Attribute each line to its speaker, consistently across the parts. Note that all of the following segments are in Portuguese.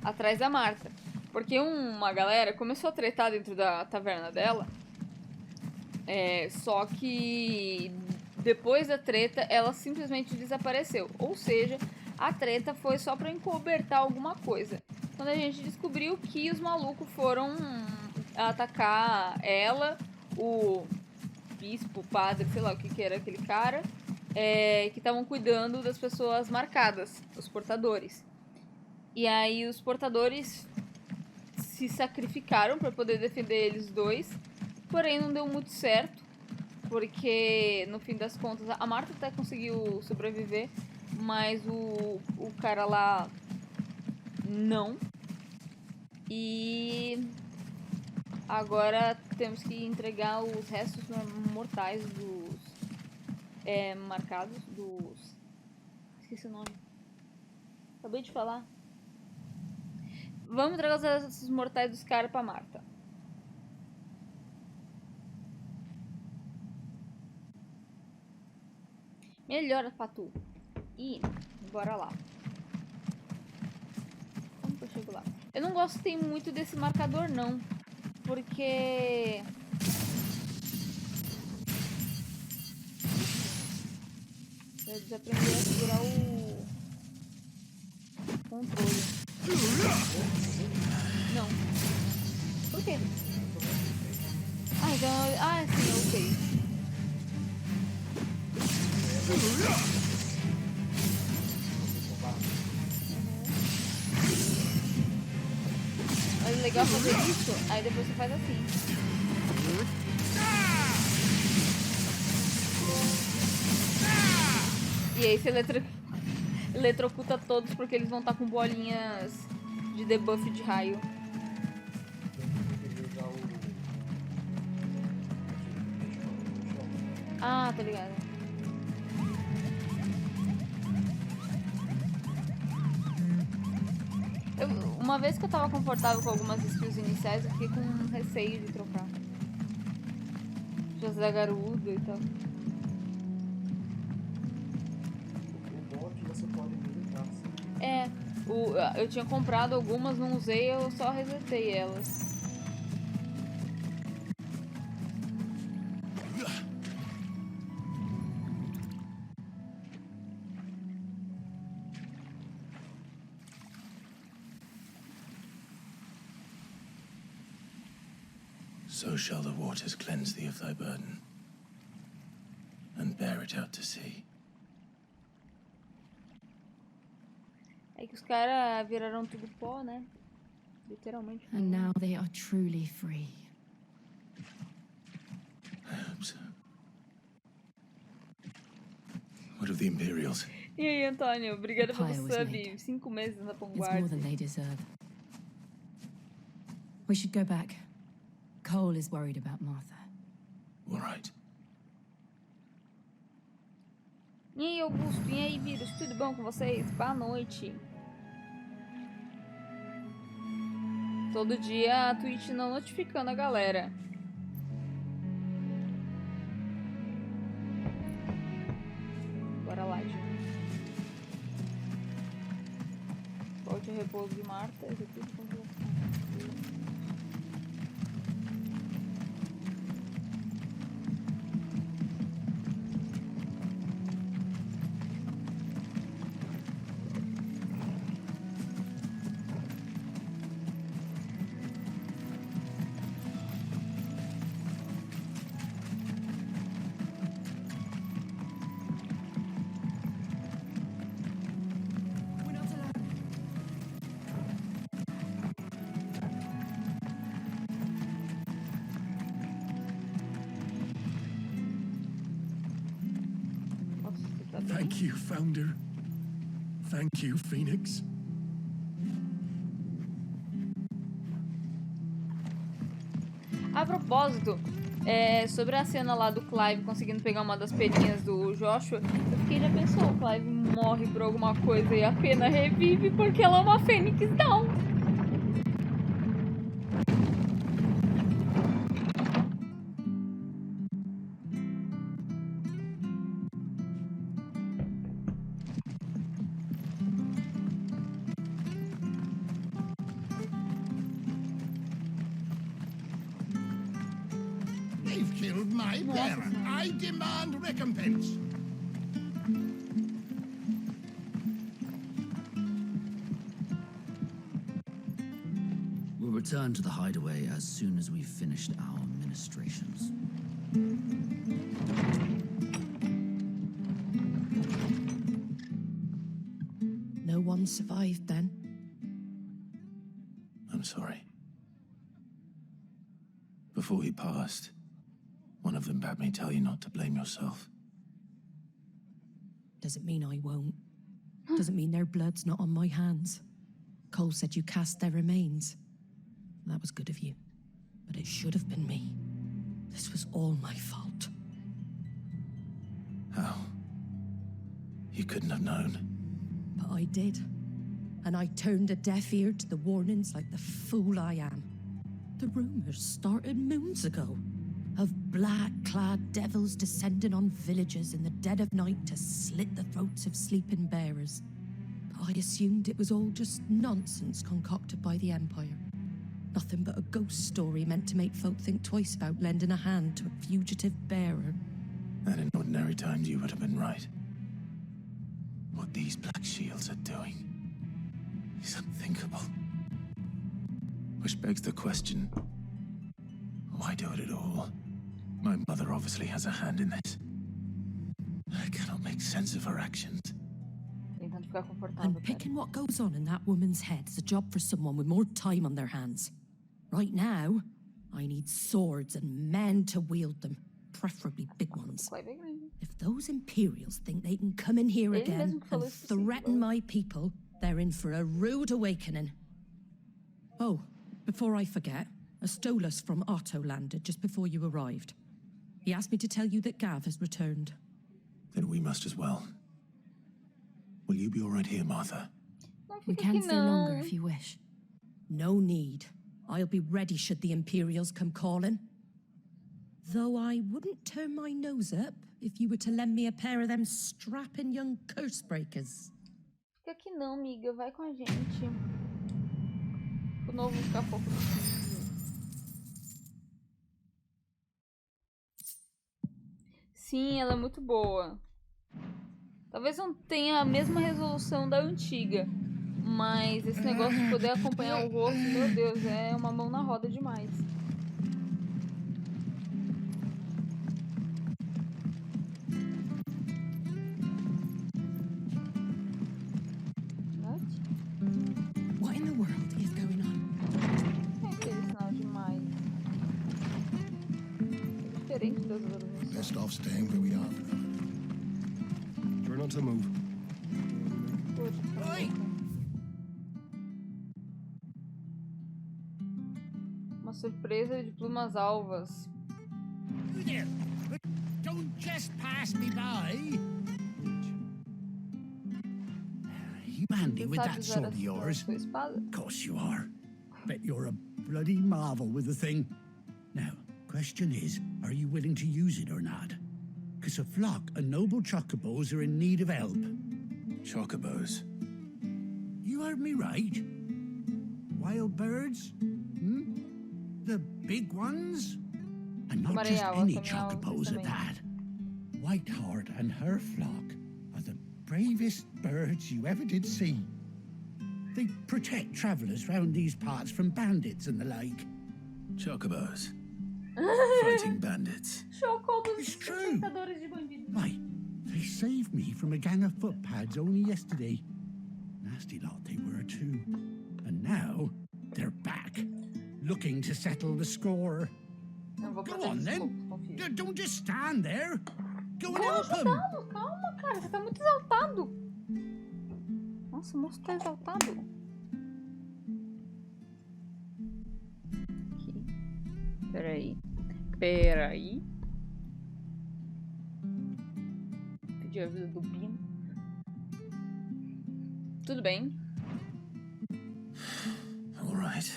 Speaker 1: atrás da Marta. Porque uma galera começou a tretar dentro da taverna dela. Só que depois da treta, ela simplesmente desapareceu. Ou seja, a treta foi só pra encobertar alguma coisa. Quando a gente descobriu que os malucos foram atacar ela, o bispo, padre, sei lá o que era aquele cara, que estavam cuidando das pessoas marcadas, os portadores. E aí os portadores se sacrificaram para poder defender eles dois, porém não deu muito certo, porque no fim das contas a Marta até conseguiu sobreviver, mas o cara lá não. E agora temos que entregar os restos mortais dos marcados, dos... Esqueci o nome. Acabei de falar. Vamos entregar os restos mortais dos caras pra Marta. Melhora pra tu. E bora lá. Como que eu chego lá? Eu não gostei muito desse marcador não, porque eu desaprendi a segurar o controle. Não. Por quê? Ah, então... Ah, sim, eu sei. Mas o legal é fazer isso, aí depois você faz assim. E aí você eletrocuta todos porque eles vão estar com bolinhas de debuff de raio. Ah, tá ligado. Uma vez que eu tava confortável com algumas skills iniciais, eu fiquei com receio de trocar. José Garudo e tal.
Speaker 2: O bom é que você pode militar.
Speaker 1: Eu tinha comprado algumas, não usei, eu só resetei elas.
Speaker 3: So shall the waters cleanse thee of thy burden, and bear it out to sea.
Speaker 1: É que os caras viraram tudo pó, né? Literalmente.
Speaker 4: And now they are truly free.
Speaker 3: I hope so. What of the Imperials?
Speaker 1: E aí, Antônio? Obrigada pelo
Speaker 4: Empire was
Speaker 1: sub.
Speaker 4: made.
Speaker 1: 5 meses na
Speaker 4: It's more
Speaker 1: vanguarda.
Speaker 4: than they deserve. We should go back. Cole is worried about Martha.
Speaker 3: All right.
Speaker 1: E aí, Augusto? E aí, Vírus? Tudo bom com vocês? Boa noite. Todo dia a Twitch não notificando a galera. Bora lá, gente. Volte ao repouso de Marta. Execute com
Speaker 3: Thank you, Founder. Thank you, Phoenix.
Speaker 1: A propósito, sobre a cena lá do Clive conseguindo pegar uma das peninhas do Joshua, eu fiquei, já pensou, o Clive morre por alguma coisa e a pena revive porque ela é uma Fênix Down.
Speaker 5: They've killed my parent. I demand recompense.
Speaker 6: We'll return to the hideaway as soon as we've finished our ministrations.
Speaker 7: No one survived then?
Speaker 3: I'm sorry. Before he passed, one of them bade me tell you not to blame yourself.
Speaker 7: Doesn't mean I won't. Doesn't mean their blood's not on my hands. Cole said you cast their remains. That was good of you. But it should have been me. This was all my fault.
Speaker 3: How? You couldn't have known.
Speaker 7: But I did. And I turned a deaf ear to the warnings like the fool I am. The rumors started moons ago. Of black-clad devils descending on villages in the dead of night to slit the throats of sleeping bearers. But I assumed it was all just nonsense concocted by the Empire. Nothing but a ghost story meant to make folk think twice about lending a hand to a fugitive bearer.
Speaker 3: And in ordinary times you would have been right. What these black shields are doing is unthinkable. Which begs the question, why do it at all? My mother obviously has a hand in this. I cannot make sense of her actions.
Speaker 7: And picking what goes on in that woman's head is a job for someone with more time on their hands. Right now, I need swords and men to wield them, preferably big ones. If those Imperials think they can come in here again and threaten my people, they're in for a rude awakening. Oh, before I forget, a Stolas from Otto landed just before you arrived. He asked me to tell you that Gav has returned.
Speaker 3: Then we must as well. Will you be all right here, Martha?
Speaker 7: We can stay longer if you wish. No need. I'll be ready should the Imperials come calling. Though I wouldn't turn my nose up if you were to lend me a pair of them strapping young curse breakers.
Speaker 1: Fica aqui não, amiga. Vai com a gente. O novo ficar fofo do filho. Sim, ela é muito boa. Talvez não tenha a mesma resolução da antiga, mas esse negócio de poder acompanhar o rosto, meu Deus, é uma mão na roda demais.
Speaker 7: What in the world is going on?
Speaker 1: É aquele sinal de mais. É diferente das outras missões.
Speaker 5: Best off staying where we are for now.
Speaker 2: Try not to move.
Speaker 5: Oi!
Speaker 1: Uma surpresa de plumas alvas.
Speaker 5: You there! Don't just pass me by! You handy with that sword of yours? Of course you are. Bet you're a bloody marvel with the thing. Now, question is, are you willing to use it or not? Because a flock of noble chocobos are in need of help.
Speaker 3: Chocobos?
Speaker 5: You heard me right. Wild birds? Hmm? The big ones? And not just any chocobos at that. Whiteheart and her flock are the bravest birds you ever did see. They protect travellers round these parts from bandits and the like.
Speaker 3: Chocobos. Fighting bandits.
Speaker 5: It's true. Why, they saved me from a gang of footpads only yesterday. Nasty lot they were too. And now they're back, looking to settle the score. Go on then. Don't just stand there. Go and help them.
Speaker 1: Calma, cara. Você tá muito exaltado. Nossa, o moço tá exaltado. Aqui. Peraí. Pedir a vida do Bino. Tudo bem.
Speaker 3: All right.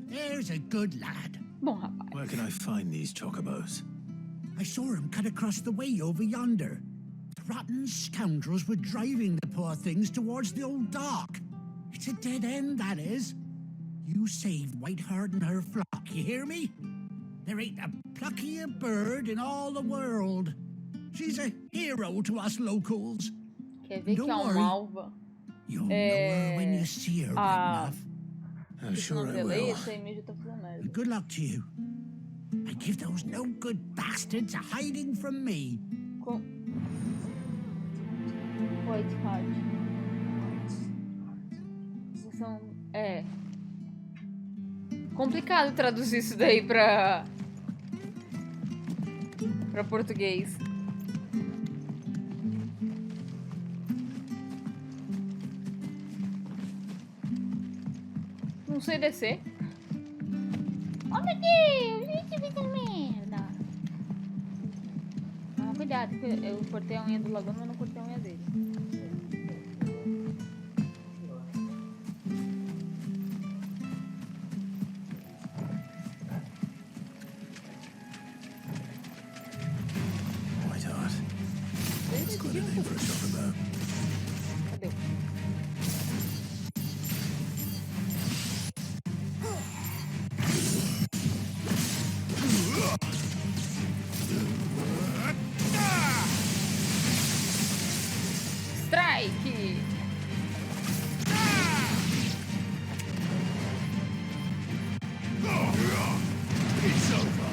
Speaker 5: There's a good lad.
Speaker 1: Bom, rapaz.
Speaker 3: Where can I find these chocobos?
Speaker 5: I saw him cut across the way over yonder. The rotten scoundrels were driving the poor things towards the old dock. It's a dead end, that is. You saved Whiteheart and her flock, you hear me? There ain't a pluckier bird in all the world. She's a hero to us locals.
Speaker 1: Quer ver que é uma alva?
Speaker 5: You'll know her when you see her, right enough.
Speaker 3: I'm sure I will.
Speaker 5: Good luck to you. And give those no good bastards a hiding from me.
Speaker 1: White Heart. É complicado traduzir isso daí pra português. Não sei descer. Oh meu Deus, gente, fica merda. Ah, cuidado, eu cortei a unha do Laguna, mas não cortei a unha dele. Cadê? Strike!
Speaker 3: It's over.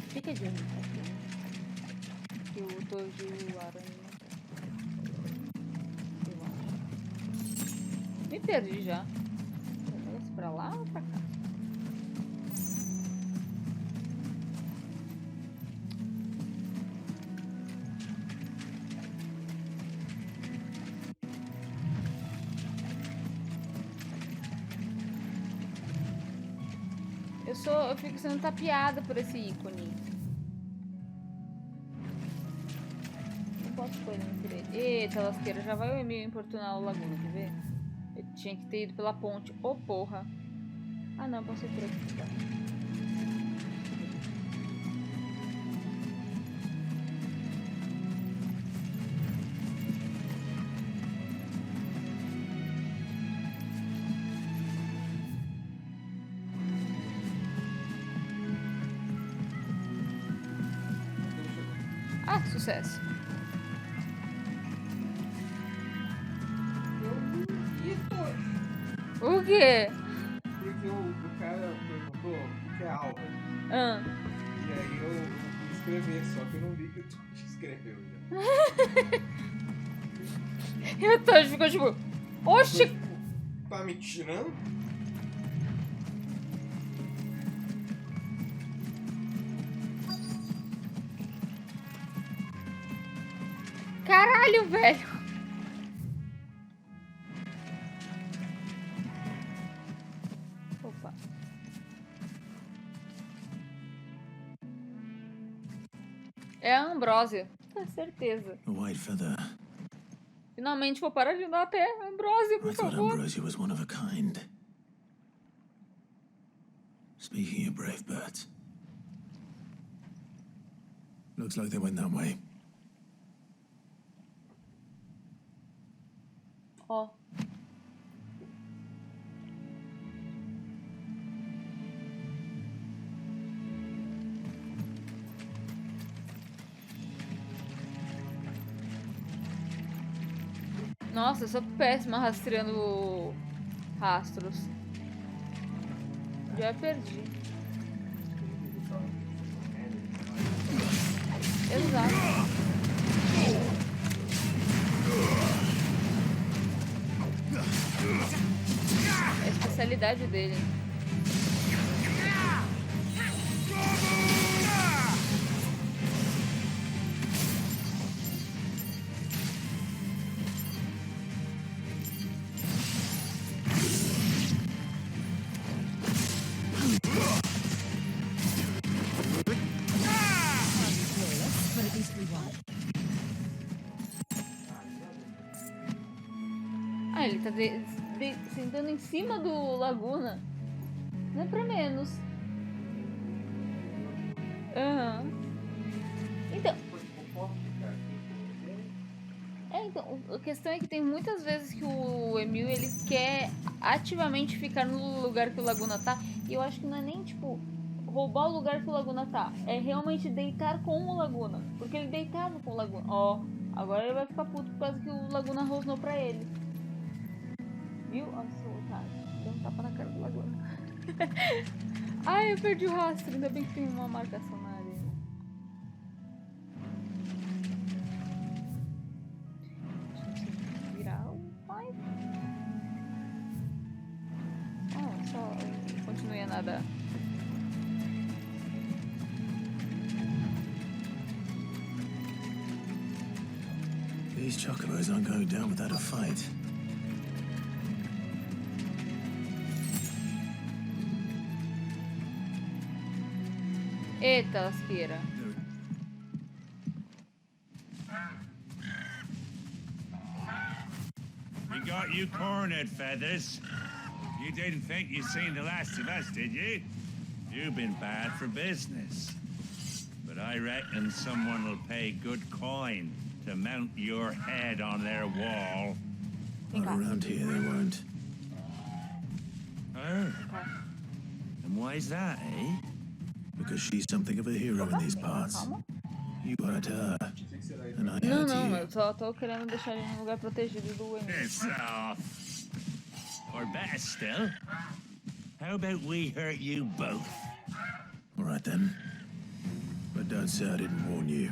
Speaker 1: Fica de onde que o Tojo Aranha. Eu acho. Me perdi já. Vamos pra lá ou pra cá? Eu fico sendo tapeada por esse ícone. Não posso pôr ele direito. Eita, lasqueira, já vai me importunar o Laguna, quer ver? Eu tinha que ter ido pela ponte. Ô, porra. Ah, não, posso ir por aqui. Tá. Ah, sucesso.
Speaker 8: Eu duvido.
Speaker 1: O quê?
Speaker 8: Porque o cara perguntou o que é alva.
Speaker 1: Ah.
Speaker 8: E aí eu fui escrever, só que eu não vi que o Toshi escreveu já.
Speaker 1: E o Toshi ficou tipo... Oxi!
Speaker 8: Tá me tirando?
Speaker 1: Caralho, velho. Opa. É a Ambrósia. Com certeza.
Speaker 3: A white feather.
Speaker 1: Finalmente vou parar de andar a pé. Ambrósia, por
Speaker 3: I thought
Speaker 1: favor.
Speaker 3: Ambrosia was one of a kind. Speaking of brave birds. Looks like they went that way.
Speaker 1: Ó. Nossa, eu sou péssima rastreando rastros. Já perdi. Exato. É a especialidade dele. Ah, ele tá sentando em cima do Laguna. Não é pra menos. Aham. Então... então, a questão é que tem muitas vezes que o Emil, ele quer ativamente ficar no lugar que o Laguna tá. E eu acho que não é nem, tipo, roubar o lugar que o Laguna tá. É realmente deitar com o Laguna. Porque ele deitava com o Laguna. Ó, agora ele vai ficar puto por causa que o Laguna rosnou pra ele. Viu? Olha só, otário. Deu um tapa na cara do Laguna. Ai, eu perdi o rastro. Ainda bem que tem uma marcação na areia. Virar o pai. Ah, só continue a nadar.
Speaker 3: These chocobos aren't going down without a fight.
Speaker 1: Eita, lasqueira.
Speaker 9: We got you cornered, Feathers. You didn't think you'd seen the last of us, did you? You've been bad for business. But I reckon someone will pay good coin to mount your head on their wall.
Speaker 3: Not around here, they won't.
Speaker 9: Oh? And why's that, eh?
Speaker 3: Because she's something of a hero in these parts. You hurt her, and I
Speaker 1: Não,
Speaker 3: hurt
Speaker 1: não,
Speaker 3: you.
Speaker 1: eu só tô querendo deixar ele num lugar protegido do Emil.
Speaker 9: So, or better still, how about we hurt you both?
Speaker 3: All right then. But don't say I didn't warn you.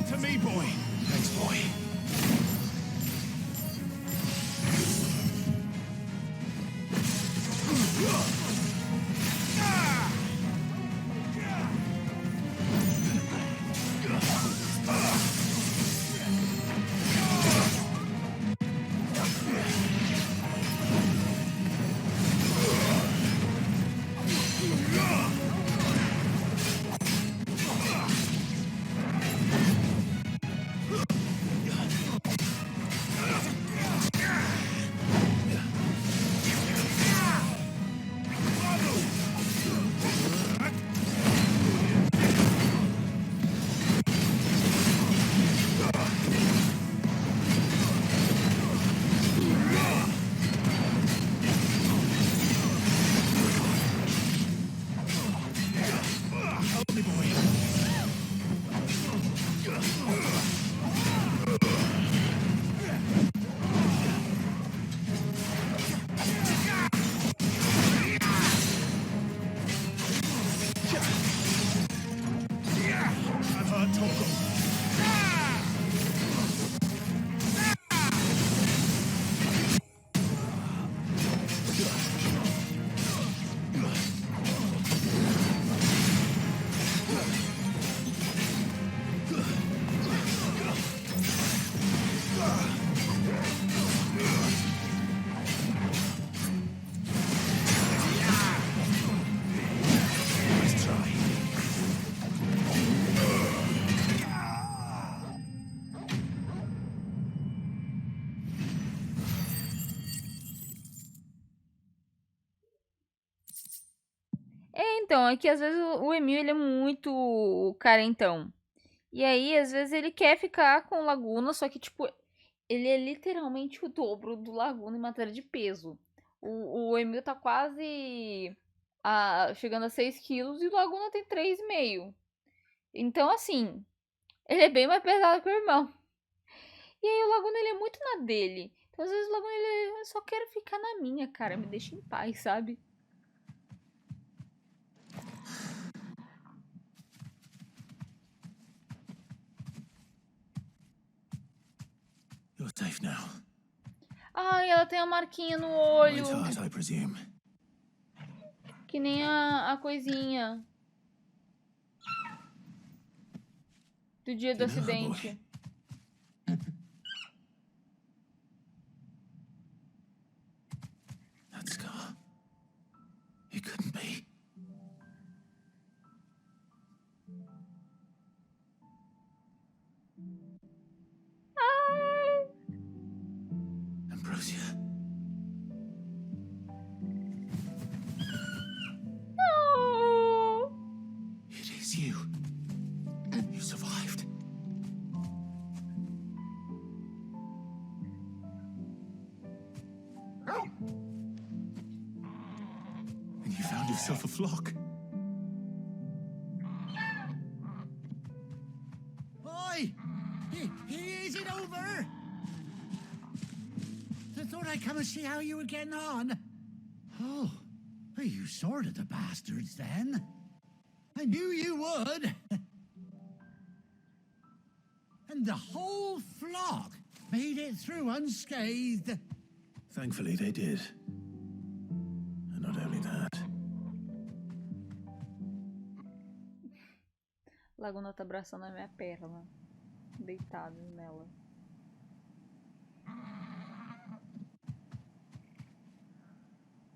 Speaker 2: To me, boy.
Speaker 3: Thanks, boy.
Speaker 1: Então, é que às vezes o Emil, ele é muito carentão. E aí, às vezes, ele quer ficar com o Laguna, só que, tipo, ele é literalmente o dobro do Laguna em matéria de peso. O Emil tá quase chegando a 6 quilos e o Laguna tem 3,5. Então, assim, ele é bem mais pesado que o irmão. E aí o Laguna, ele é muito na dele. Então, às vezes, o Laguna, ele só quer ficar na minha, cara. Me deixa em paz, sabe?
Speaker 3: You're safe now.
Speaker 1: Ai, ela tem a marquinha no olho.
Speaker 3: Right heart, I presume.
Speaker 1: Que nem a coisinha. Do dia do acidente.
Speaker 3: That scar. It couldn't be.
Speaker 1: Ai.
Speaker 3: Ambrosia.
Speaker 1: No.
Speaker 3: It is you. You survived. And you found yourself a flock.
Speaker 5: Oi! Is it over? I thought I'd come and see how you were getting on. Oh, well, you sorted the bastards then. I knew you would. And the whole flock made it through unscathed.
Speaker 3: Thankfully, they did. And not only that.
Speaker 1: Laguna tá abraçando a minha perna. Deitado nela.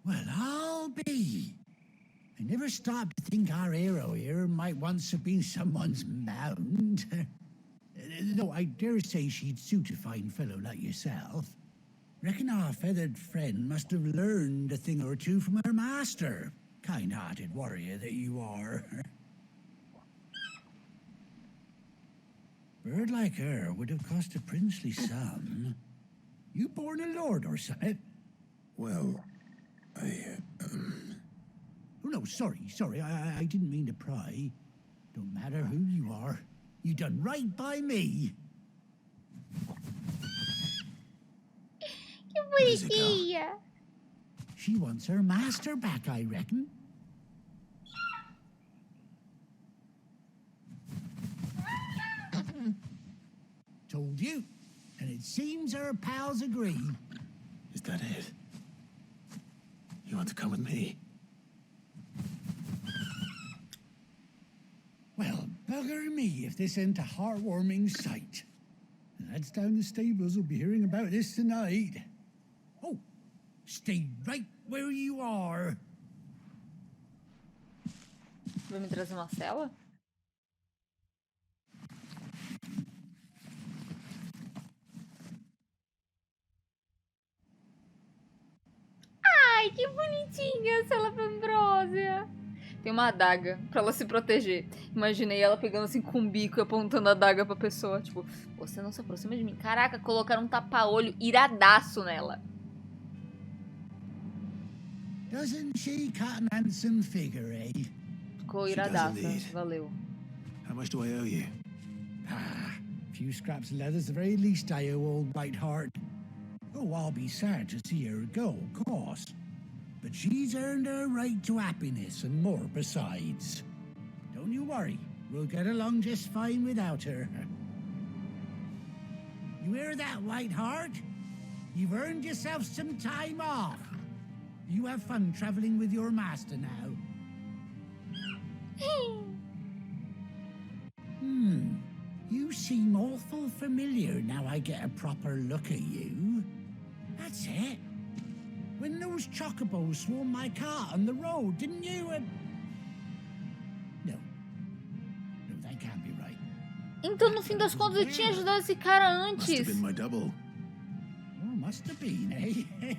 Speaker 5: Well, I'll be. I never stopped to think our hero here might once have been someone's mound. Though I dare say she'd suit a fine fellow like yourself. Reckon our feathered friend must have learned a thing or two from her master. Kind-hearted warrior that you are. Bird like her would have cost a princely sum. You born a lord or something?
Speaker 3: Well,
Speaker 5: Oh, no, sorry. I didn't mean to pry. Don't matter who you are. You done right by me.
Speaker 1: Que bonitinha.
Speaker 5: She wants her master back, I reckon. Told you. And it seems her pals agree.
Speaker 3: is that it? You want to come with me?
Speaker 5: Well, bugger me if this ain't a heartwarming sight. The lads down the stables will be hearing about this tonight. Oh, stay right where you are.
Speaker 1: Vai me trazer uma cela? Ai, que bonitinha a cela pra Ambrósia. Tem uma adaga pra ela se proteger. Imaginei ela pegando assim com o bico e apontando a adaga pra pessoa. Tipo, você não se aproxima de mim. Caraca, colocaram um tapa-olho iradaço nela.
Speaker 5: Doesn't she cut an handsome figure, eh?
Speaker 1: Ficou iradaça. Valeu.
Speaker 3: How much do I owe you?
Speaker 5: Ah, a few scraps of leather's the very least I owe old Whiteheart. Oh, I'll be sad to see her go, of course. But she's earned her right to happiness and more besides. Don't you worry, we'll get along just fine without her. You hear that, Whiteheart? You've earned yourself some time off. You have fun traveling with your master now. You seem awful familiar now I get a proper look at you. That's it. When those chocobos swarmed my car on the road, didn't you? No, that can't be right.
Speaker 1: Então, no fim das contas, eu tinha ajudado esse cara
Speaker 3: Must have
Speaker 1: antes.
Speaker 3: been my double.
Speaker 5: Oh, must have been, eh?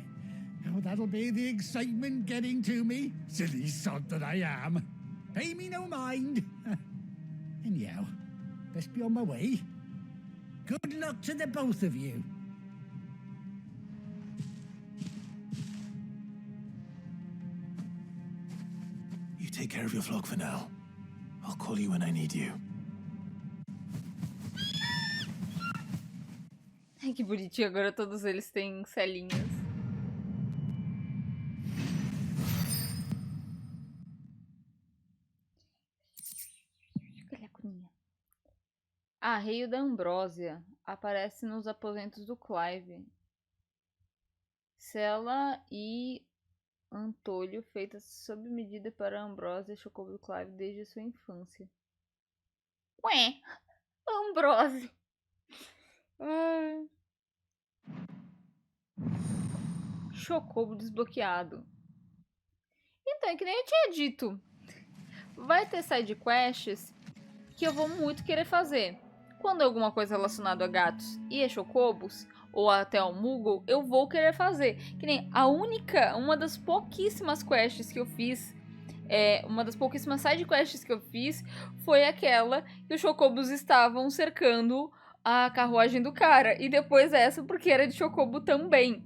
Speaker 5: Oh, that'll be the excitement getting to me. Silly sod that I am. Pay me no mind. Anyhow, best be on my way. Good luck to the both of you.
Speaker 3: You take care of your flock for now. I'll call you when I need you.
Speaker 1: Ai, que bonitinho, agora todos eles têm celinhas. Ah, Rei da Ambrósia aparece nos aposentos do Clive. Cela e antolho feitas sob medida para Ambrósia Chocobo do Clive desde sua infância. Ué, Ambrósia. Chocobo desbloqueado. Então, é que nem eu tinha dito. Vai ter side quests que eu vou muito querer fazer. Quando é alguma coisa relacionada a gatos e a chocobos, ou até ao Moogle, eu vou querer fazer. Que nem uma das pouquíssimas quests que eu fiz, uma das pouquíssimas side quests que eu fiz, foi aquela que os chocobos estavam cercando a carruagem do cara. E depois essa porque era de chocobo também.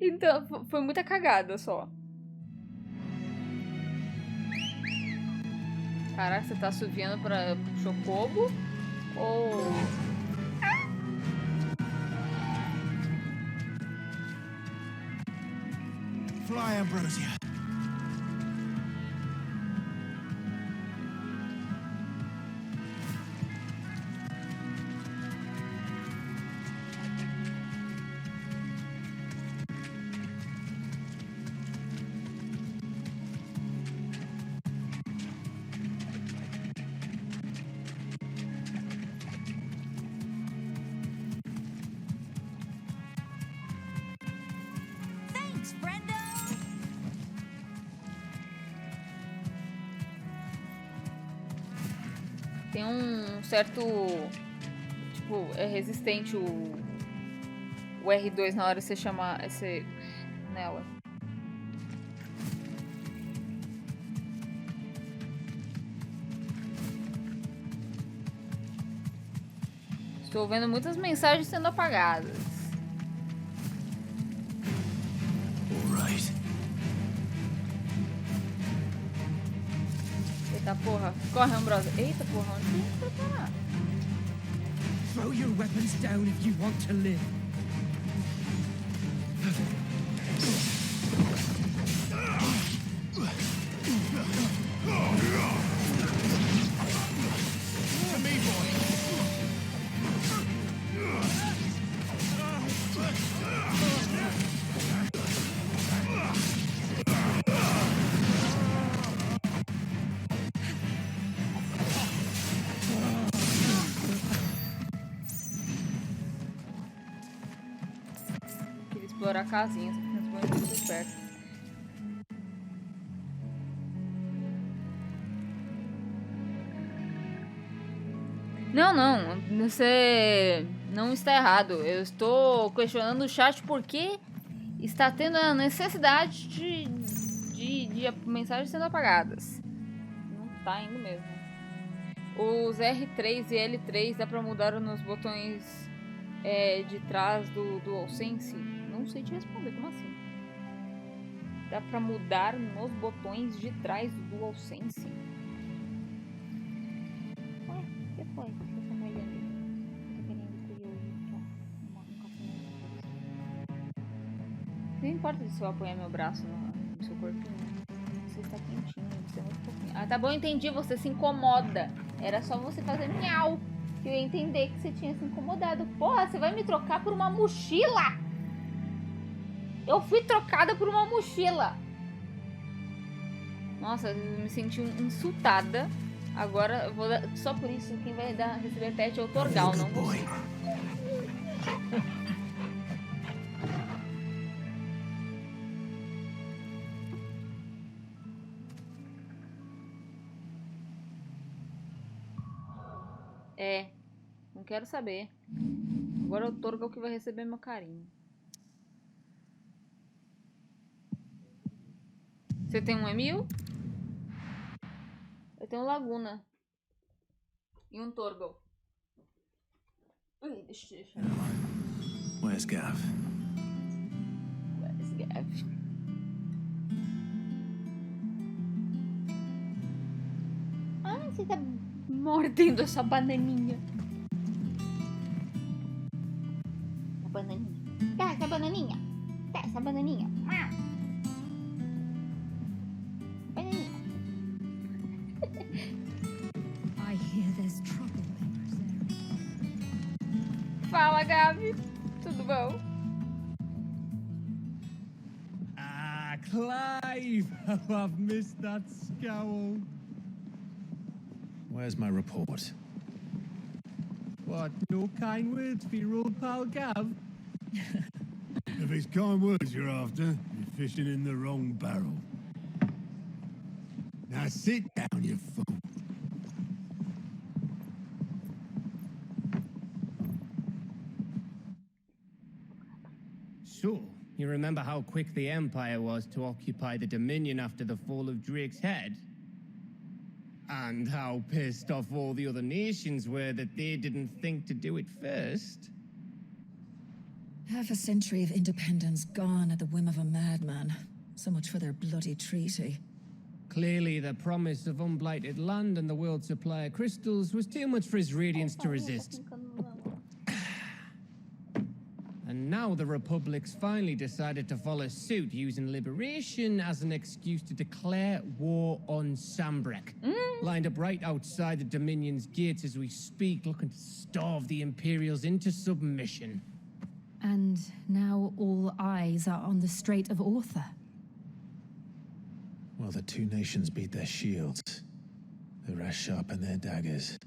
Speaker 1: Então, foi muita cagada só. Caraca, você tá assoviando pra chocobo? Ou...
Speaker 2: Fly, Ambrosia.
Speaker 1: Tem um certo... Tipo, é resistente o R2 na hora de você chamar nela. Estou vendo muitas mensagens sendo apagadas. Eita porra, corre, Ambrosia. Eita porra, onde tem que preparar?
Speaker 5: Throw your weapons down if you want to live.
Speaker 2: To me, boy.
Speaker 1: Queria explorar a casinha, só que não foi muito perto. Não, você não está errado. Eu estou questionando o chat porque está tendo a necessidade de mensagens sendo apagadas. Não tá indo mesmo. Os R3 e L3 dá pra mudar nos botões de trás do DualSense? Não sei te responder, como assim? Dá pra mudar nos botões de trás do DualSense? Ué, o que foi? Você tá me olhando aí? Eu tô querendo curioso Não importa se eu apoiar meu braço no seu corpinho. Você está quentinho, você é muito fofinho. Ah, tá bom, entendi, você se incomoda. Era só você fazer miau, que eu ia entender que você tinha se incomodado. Porra, você vai me trocar por uma mochila? Eu fui trocada por uma mochila. Nossa, eu me senti insultada. Agora, eu vou dar... Só por isso, quem vai receber pet é o Torgal, não você. Não quero saber. Agora é o Torgal que vai receber meu carinho. Você tem um Emil? Eu tenho um Laguna. E um Torgal. Ui, deixa eu deixar.
Speaker 3: Where's Gav?
Speaker 1: Where's Gav? você tá mordendo essa bananinha? A bananinha. Dá essa bananinha. Dá essa bananinha. Bananinha.
Speaker 7: I hear there's troublemakers there.
Speaker 1: Fala, Gabi. Tudo bom?
Speaker 10: Ah, Clive! How I've missed that scowl.
Speaker 3: Where's my report?
Speaker 10: What, no kind words for your old pal Gav?
Speaker 5: If it's kind words you're after, you're fishing in the wrong barrel. Now sit down, you fool.
Speaker 10: So, you remember how quick the Empire was to occupy the Dominion after the fall of Drake's head? And how pissed off all the other nations were that they didn't think to do it first?
Speaker 4: Half a century of independence gone at the whim of a madman. So much for their bloody treaty.
Speaker 10: Clearly, the promise of unblighted land and the world's supply of crystals was too much for his radiance to resist. And now the Republic's finally decided to follow suit, using liberation as an excuse to declare war on Sambrek. Lined up right outside the Dominion's gates as we speak, looking to starve the Imperials into submission.
Speaker 4: And now all eyes are on the Strait of Ortha.
Speaker 3: While the two nations beat their shields, the rest sharpen their daggers,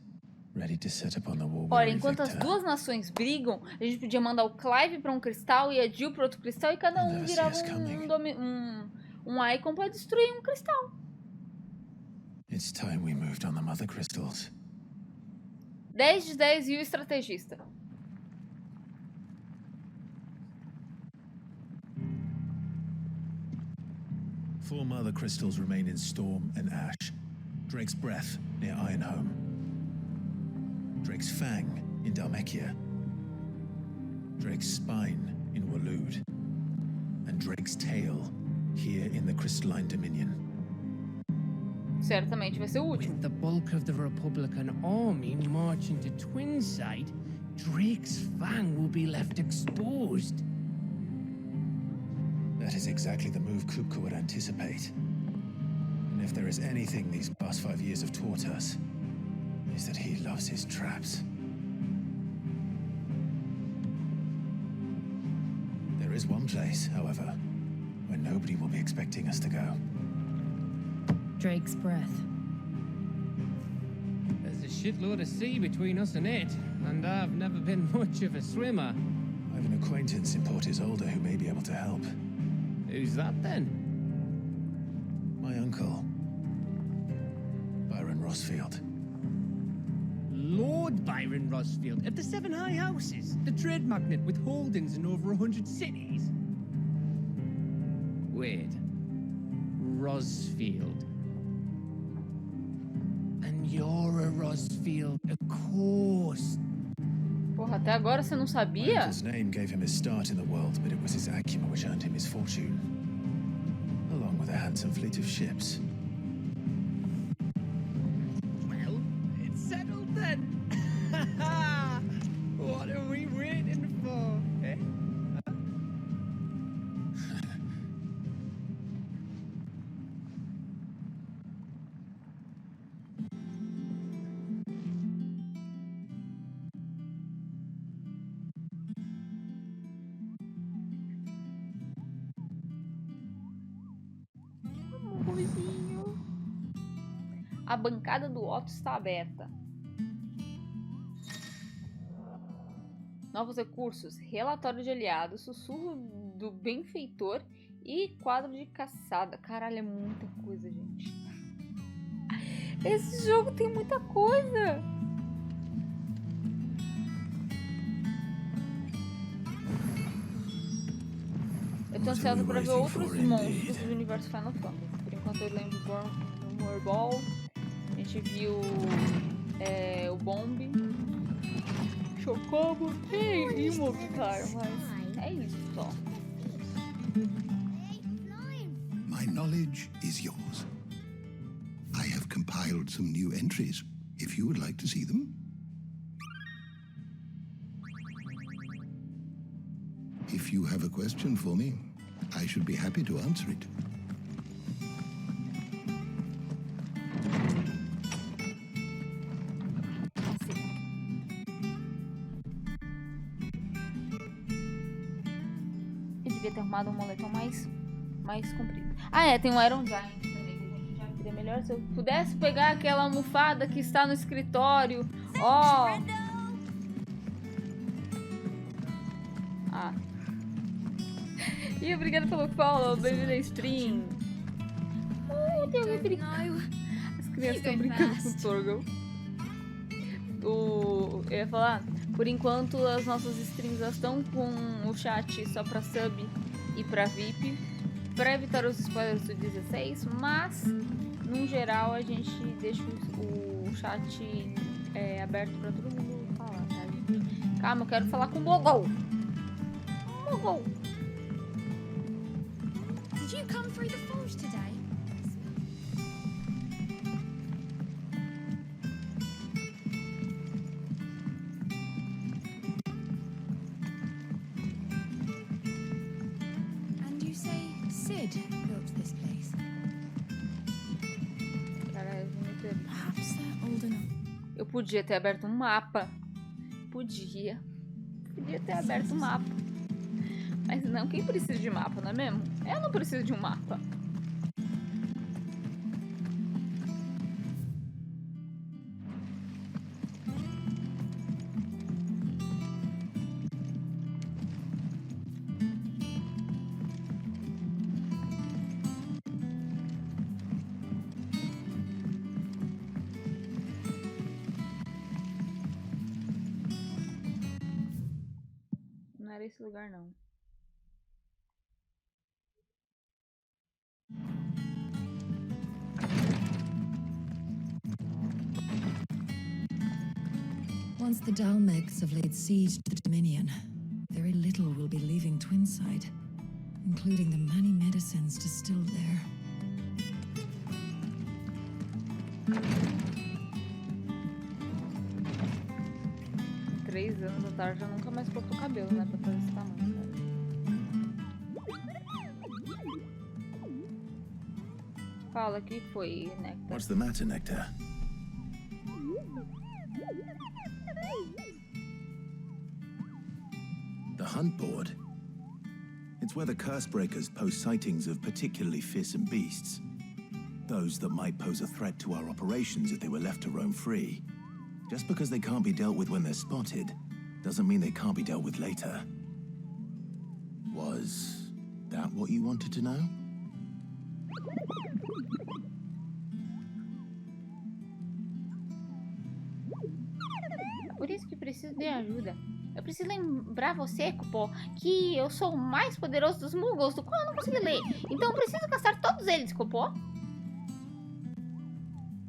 Speaker 3: ready to set upon the war.
Speaker 1: Olha, enquanto as duas nações brigam, a gente podia mandar o Clive pra um cristal e a Jill pra outro cristal e cada um virava um icon pra destruir um cristal.
Speaker 3: It's time we moved on the mother crystals.
Speaker 1: 10 de 10 e o estrategista.
Speaker 3: Four mother crystals remain in Storm and Ash. Drake's Breath near Ironhome. Drake's Fang in Dhalmekia. Drake's Spine in Waloed. And Drake's Tail here in the Crystalline Dominion.
Speaker 1: Certamente vai ser o último.
Speaker 10: With the bulk of the Republican army marching to Twinside, Drake's Fang will be left exposed.
Speaker 3: That is exactly the move Kupka would anticipate. And if there is anything these past 5 years have taught us, is that he loves his traps. There is one place, however, where nobody will be expecting us to go.
Speaker 4: Drake's Breath.
Speaker 10: There's a shitload of sea between us and it, and I've never been much of a swimmer.
Speaker 3: I have an acquaintance in Port Isolde who may be able to help.
Speaker 10: Who's that then?
Speaker 3: My uncle, Byron Rosfield.
Speaker 10: Lord Byron Rosfield of the Seven High Houses, the trade magnate with holdings in over 100 cities. Wait, Rosfield. And you're a Rosfield, of course.
Speaker 1: Porra, até agora você não
Speaker 3: My
Speaker 1: sabia?
Speaker 3: uncle's name gave him his start in the world, but it was his acumen which earned him his fortune, along with a handsome fleet of ships.
Speaker 10: Well, it's settled then. What are we waiting for, eh?
Speaker 1: Amorzinho. A bancada do Otto está aberta. Novos recursos, relatório de aliados, sussurro do benfeitor e quadro de caçada. Caralho, é muita coisa, gente. Esse jogo tem muita coisa. Eu tô ansiosa pra ver outros monstros do universo Final Fantasy. Por enquanto eu lembro do Morball. A gente viu o Bomb. Chocobo e Movicar, mas é isso só.
Speaker 5: My knowledge is yours. I have compiled some new entries, if you would like to see them. If you have a question for me, I should be happy to answer it.
Speaker 1: Eu devia ter arrumado um moletom mais comprido. Ah, é, tem um Iron Giant também, que a gente já queria melhor se eu pudesse pegar aquela almofada que está no escritório. Ó! Ah. E obrigada pelo follow, beijo na stream. Tem alguém brincando. As crianças estão brincando com o Torgal. Eu ia falar, por enquanto as nossas streams estão com o chat só pra sub e pra VIP, pra evitar os spoilers do 16, mas no geral a gente deixa o chat aberto pra todo mundo falar, tá, gente? Calma, eu quero falar com o Mogol. Mogol.
Speaker 11: Did you come through the forge today? And you say Sid built this place? Perhaps they're old enough.
Speaker 1: Eu podia ter aberto um mapa. Podia ter aberto um mapa. Mas não, quem precisa de mapa, não é mesmo? Eu não preciso de um mapa. Não era esse lugar, não.
Speaker 4: Once the Dalmegs have laid siege to the Dominion, very little will be leaving Twinside, including the many medicines distilled there.
Speaker 1: 3 anos a Tarja nunca mais cortou o cabelo, né? Pra fazer esse tamanho, cara. Fala, que foi, Nectar?
Speaker 3: What's the matter, Nectar? The hunt board? It's where the curse breakers post sightings of particularly fearsome beasts. Those that might pose a threat to our operations if they were left to roam free. Just because they can't be dealt with when they're spotted, doesn't mean they can't be dealt with later. Was that what you wanted to know?
Speaker 1: Por isso que preciso de ajuda. Eu preciso lembrar você, Kupo, que eu sou o mais poderoso dos Muggles, do qual eu não consigo ler. Então eu preciso caçar todos eles, Kupo.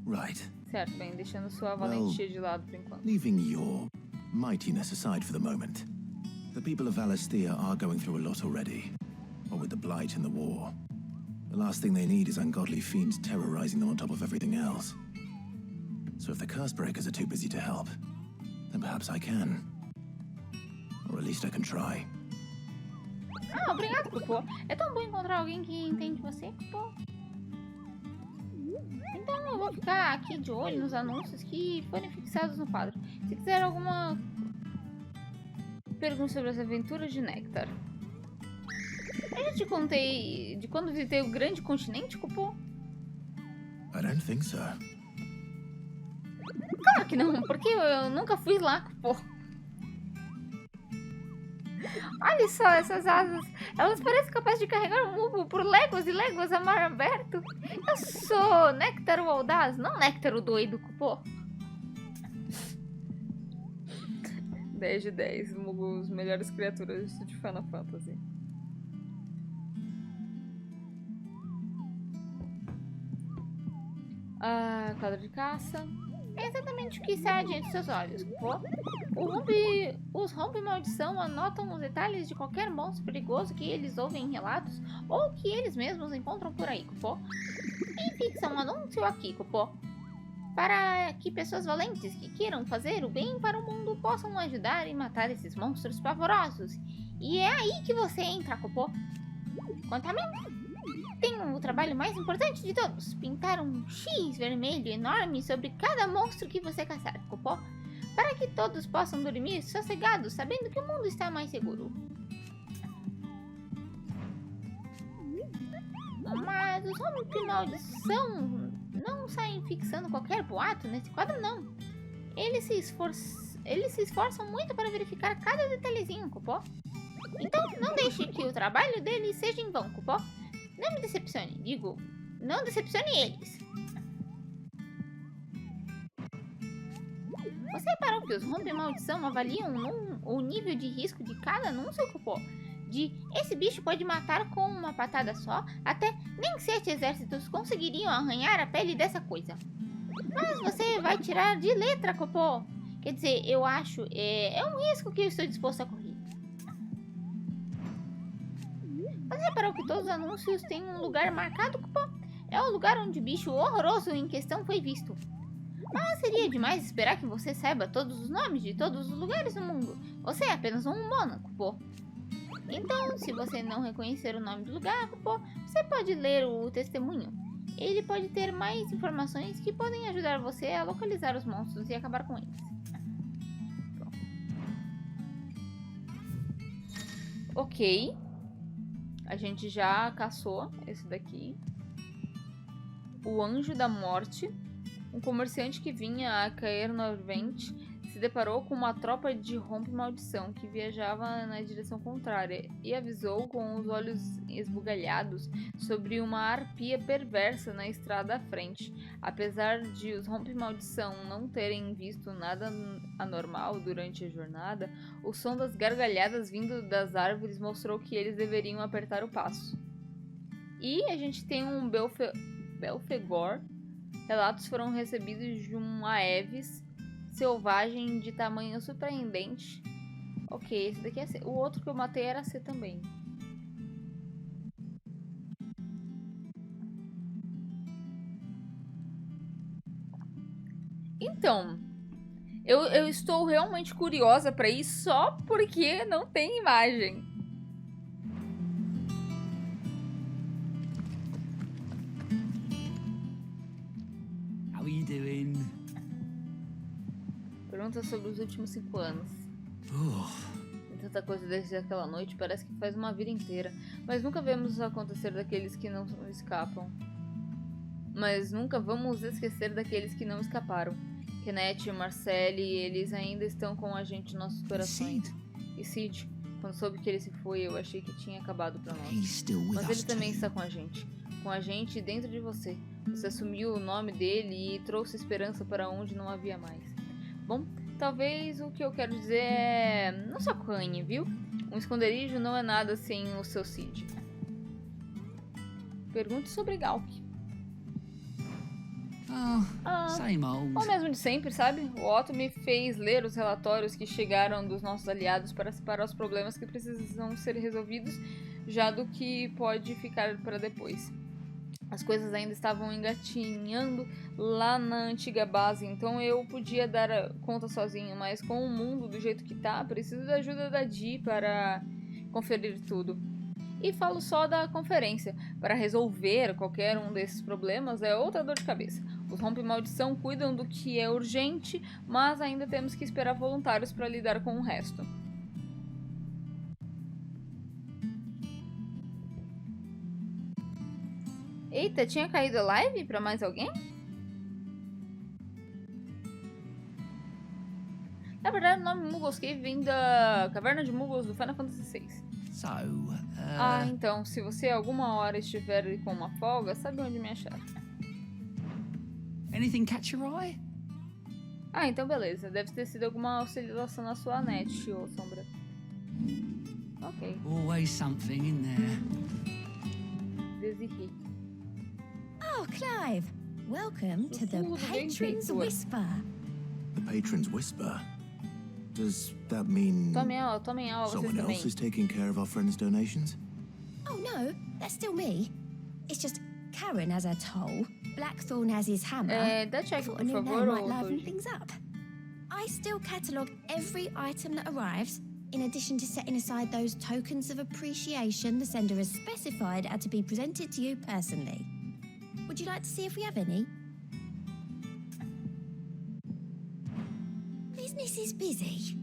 Speaker 3: Right.
Speaker 1: Certo, bem, deixando sua valentia de lado por enquanto.
Speaker 3: Leaving your mightiness aside for the moment, the people of Valisthea are going through a lot already. What with the Blight and the war. The last thing they need is ungodly fiends terrorizing them on top of everything else. So if the curse breakers are too busy to help, then perhaps I can. Or at least I can try.
Speaker 1: Ah, obrigado, Kupo. É tão bom encontrar alguém que entende você, Kupo. Então eu vou ficar aqui de olho nos anúncios que forem fixados no quadro. Se quiser alguma pergunta sobre as aventuras de Nectar. Eu já te contei de quando visitei o grande continente, Kupo?
Speaker 3: I don't think so.
Speaker 1: Claro que não, porque eu nunca fui lá, Kupo. Olha só essas asas. Elas parecem capazes de carregar um mugo por léguas e léguas a mar aberto. Eu sou Nectar o audaz, não Nectar o doido, Kupo. 10 de 10. Os melhores criaturas de Final Fantasy. Quadro de caça. É exatamente o que está diante de seus olhos, Kupo. Os rompe-maldição anotam os detalhes de qualquer monstro perigoso que eles ouvem em relatos ou que eles mesmos encontram por aí, Kupo. E fixa um anúncio aqui, Kupo. para que pessoas valentes que queiram fazer o bem para o mundo possam ajudar e matar esses monstros pavorosos. E é aí que você entra, kupo. Quanto a mim, tenho o trabalho mais importante de todos. Pintar um X vermelho enorme sobre cada monstro que você caçar, kupo. Para que todos possam dormir sossegados, sabendo que o mundo está mais seguro. Mas os homens de maldição não saem fixando qualquer boato nesse quadro, não. Eles se esforçam muito para verificar cada detalhezinho, kupo. Então, não deixe que o trabalho deles seja em vão, kupo. Não me decepcione, digo, não decepcione eles. Você reparou que os rompe-maldição avaliam o nível de risco de cada anúncio, kupo? De esse bicho pode matar com uma patada só, até nem 7 exércitos conseguiriam arranhar a pele dessa coisa. Mas você vai tirar de letra, kupo. Quer dizer, eu acho, é um risco que eu estou disposto a correr. Você reparou que todos os anúncios têm um lugar marcado, kupo? É o lugar onde o bicho horroroso em questão foi visto. Mas seria demais esperar que você saiba todos os nomes de todos os lugares do mundo. Você é apenas um humano, kupo. Então, se você não reconhecer o nome do lugar, kupo, você pode ler o testemunho. Ele pode ter mais informações que podem ajudar você a localizar os monstros e acabar com eles. Pronto. Ok. A gente já caçou esse daqui. O Anjo da Morte. Um comerciante que vinha a cair no Orvente se deparou com uma tropa de rompe-maldição que viajava na direção contrária e avisou com os olhos esbugalhados sobre uma arpia perversa na estrada à frente. Apesar de os rompe-maldição não terem visto nada anormal durante a jornada, o som das gargalhadas vindo das árvores mostrou que eles deveriam apertar o passo. E a gente tem um Belfegor. Relatos foram recebidos de um Aeves selvagem de tamanho surpreendente. Ok, esse daqui é C. O outro que eu matei era C também. Então, eu estou realmente curiosa para ir só porque não tem imagem.
Speaker 6: How are you doing?
Speaker 1: Pergunta sobre os últimos 5 anos. Tem tanta coisa desde aquela noite, parece que faz uma vida inteira. Mas nunca vemos acontecer daqueles que não escapam. Mas nunca vamos esquecer daqueles que não escaparam. Kenneth, Marcelle, eles ainda estão com a gente em nossos corações. E Sid, quando soube que ele se foi, eu achei que tinha acabado pra nós. Mas ele também está com a gente. Com a gente dentro de você. Você assumiu o nome dele e trouxe esperança para onde não havia mais. Bom, talvez o que eu quero dizer é... não se acanhe, viu? Um esconderijo não é nada sem o seu Cid. Pergunte sobre Galp.
Speaker 6: Same old.
Speaker 1: O mesmo de sempre, sabe? O Otto me fez ler os relatórios que chegaram dos nossos aliados para separar os problemas que precisam ser resolvidos já do que pode ficar para depois. As coisas ainda estavam engatinhando lá na antiga base, então eu podia dar conta sozinho, mas com o mundo do jeito que tá, preciso da ajuda da Di para conferir tudo. E falo só da conferência. Para resolver qualquer um desses problemas é outra dor de cabeça. Os rompe-maldição cuidam do que é urgente, mas ainda temos que esperar voluntários para lidar com o resto. Eita, tinha caído a live para mais alguém? Na verdade, o nome Muggles Cave vem da Caverna de Muggles do Final Fantasy VI. Então, se você alguma hora estiver com uma folga, sabe onde me achar.
Speaker 6: Anything catch your eye?
Speaker 1: Então beleza. Deve ter sido alguma oscilação na sua net, ô Sombra. Ok.
Speaker 6: Always something in there.
Speaker 1: Desirri.
Speaker 11: Oh, Clive. Welcome to the Patron's Whisper.
Speaker 3: The Patron's Whisper? Does that mean
Speaker 1: Tomem aula,
Speaker 3: someone
Speaker 1: vocês também.
Speaker 3: else is taking care of our friends' donations?
Speaker 11: Oh, no. That's still me. It's just
Speaker 12: Karen has her toll, Blackthorn has his hammer.
Speaker 1: Dá check,
Speaker 12: Thought
Speaker 1: por
Speaker 12: a new
Speaker 1: favor,
Speaker 12: name might
Speaker 1: ou
Speaker 12: liven
Speaker 1: Toji?
Speaker 12: things up. I still catalogue every item that arrives, in addition to setting aside those tokens of appreciation the sender has specified are to be presented to you personally. Would you like to see if we have any? Business is busy.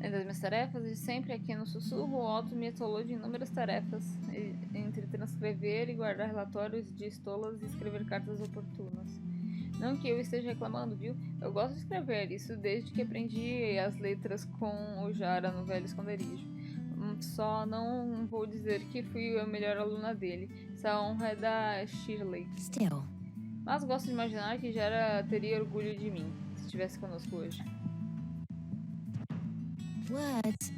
Speaker 1: Entre as minhas tarefas, e sempre aqui no sussurro, o Otto me atolou de inúmeras tarefas, entre transcrever e guardar relatórios de estolas e escrever cartas oportunas. Não que eu esteja reclamando, viu? Eu gosto de escrever, isso desde que aprendi as letras com o Jara no velho esconderijo. Só não vou dizer que fui a melhor aluna dele. Essa honra é da Shirley.
Speaker 12: Still.
Speaker 1: Mas gosto de imaginar que Jara teria orgulho de mim, se estivesse conosco hoje.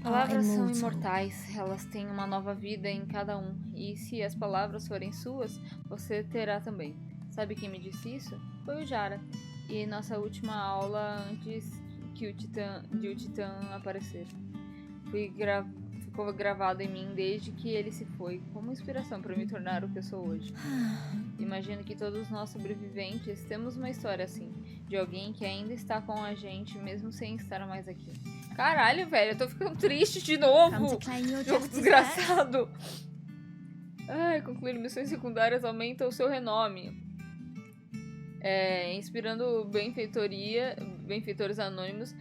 Speaker 1: Palavras são imortais, elas têm uma nova vida em cada um, e se as palavras forem suas, você terá também. Sabe quem me disse isso? Foi o Jara, e nossa última aula antes que o Titã aparecer. Ficou gravado em mim desde que ele se foi, como inspiração para me tornar o que eu sou hoje. Imagino que todos nós sobreviventes temos uma história assim, de alguém que ainda está com a gente, mesmo sem estar mais aqui. Caralho, velho, eu tô ficando triste de novo. Jogo desgraçado. Ai, concluir missões secundárias aumenta o seu renome. Inspirando benfeitores anônimos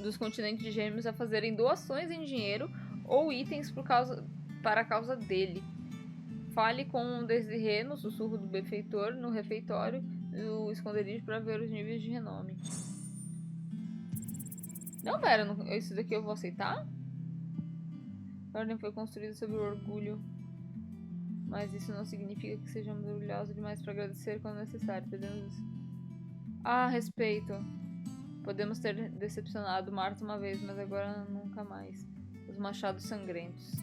Speaker 1: dos continentes gêmeos a fazerem doações em dinheiro ou itens para a causa dele. Fale com o Desirê no sussurro do benfeitor no refeitório do esconderijo para ver os níveis de renome. Não, pera, isso daqui eu vou aceitar? A ordem foi construída sobre o orgulho. Mas isso não significa que sejamos orgulhosos demais para agradecer quando necessário. Podemos... respeito. Podemos ter decepcionado Marta uma vez, mas agora nunca mais. Os machados sangrentos.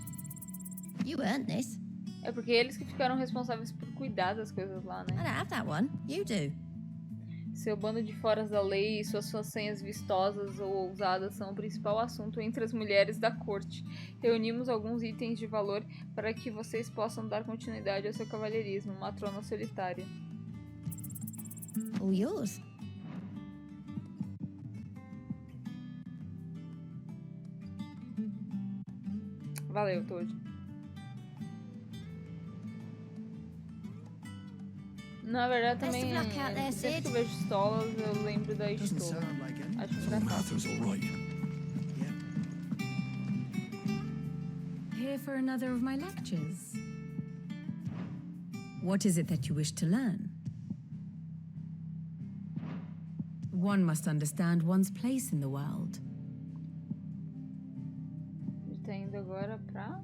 Speaker 12: You earned this.
Speaker 1: É porque eles que ficaram responsáveis por cuidar das coisas lá, né?
Speaker 12: I don't have that one. You do.
Speaker 1: Seu bando de foras da lei e suas façanhas vistosas ou ousadas são o principal assunto entre as mulheres da corte. Reunimos alguns itens de valor para que vocês possam dar continuidade ao seu cavalheirismo, matrona solitária.
Speaker 12: All yours.
Speaker 1: Valeu, Toad. Na verdade, também, sempre que eu vejo estolas, eu lembro da estola. Acho engraçado.
Speaker 4: Here for another of my lectures. What is it that you wish to learn? One must understand one's place in the world.
Speaker 1: A gente tá indo agora pra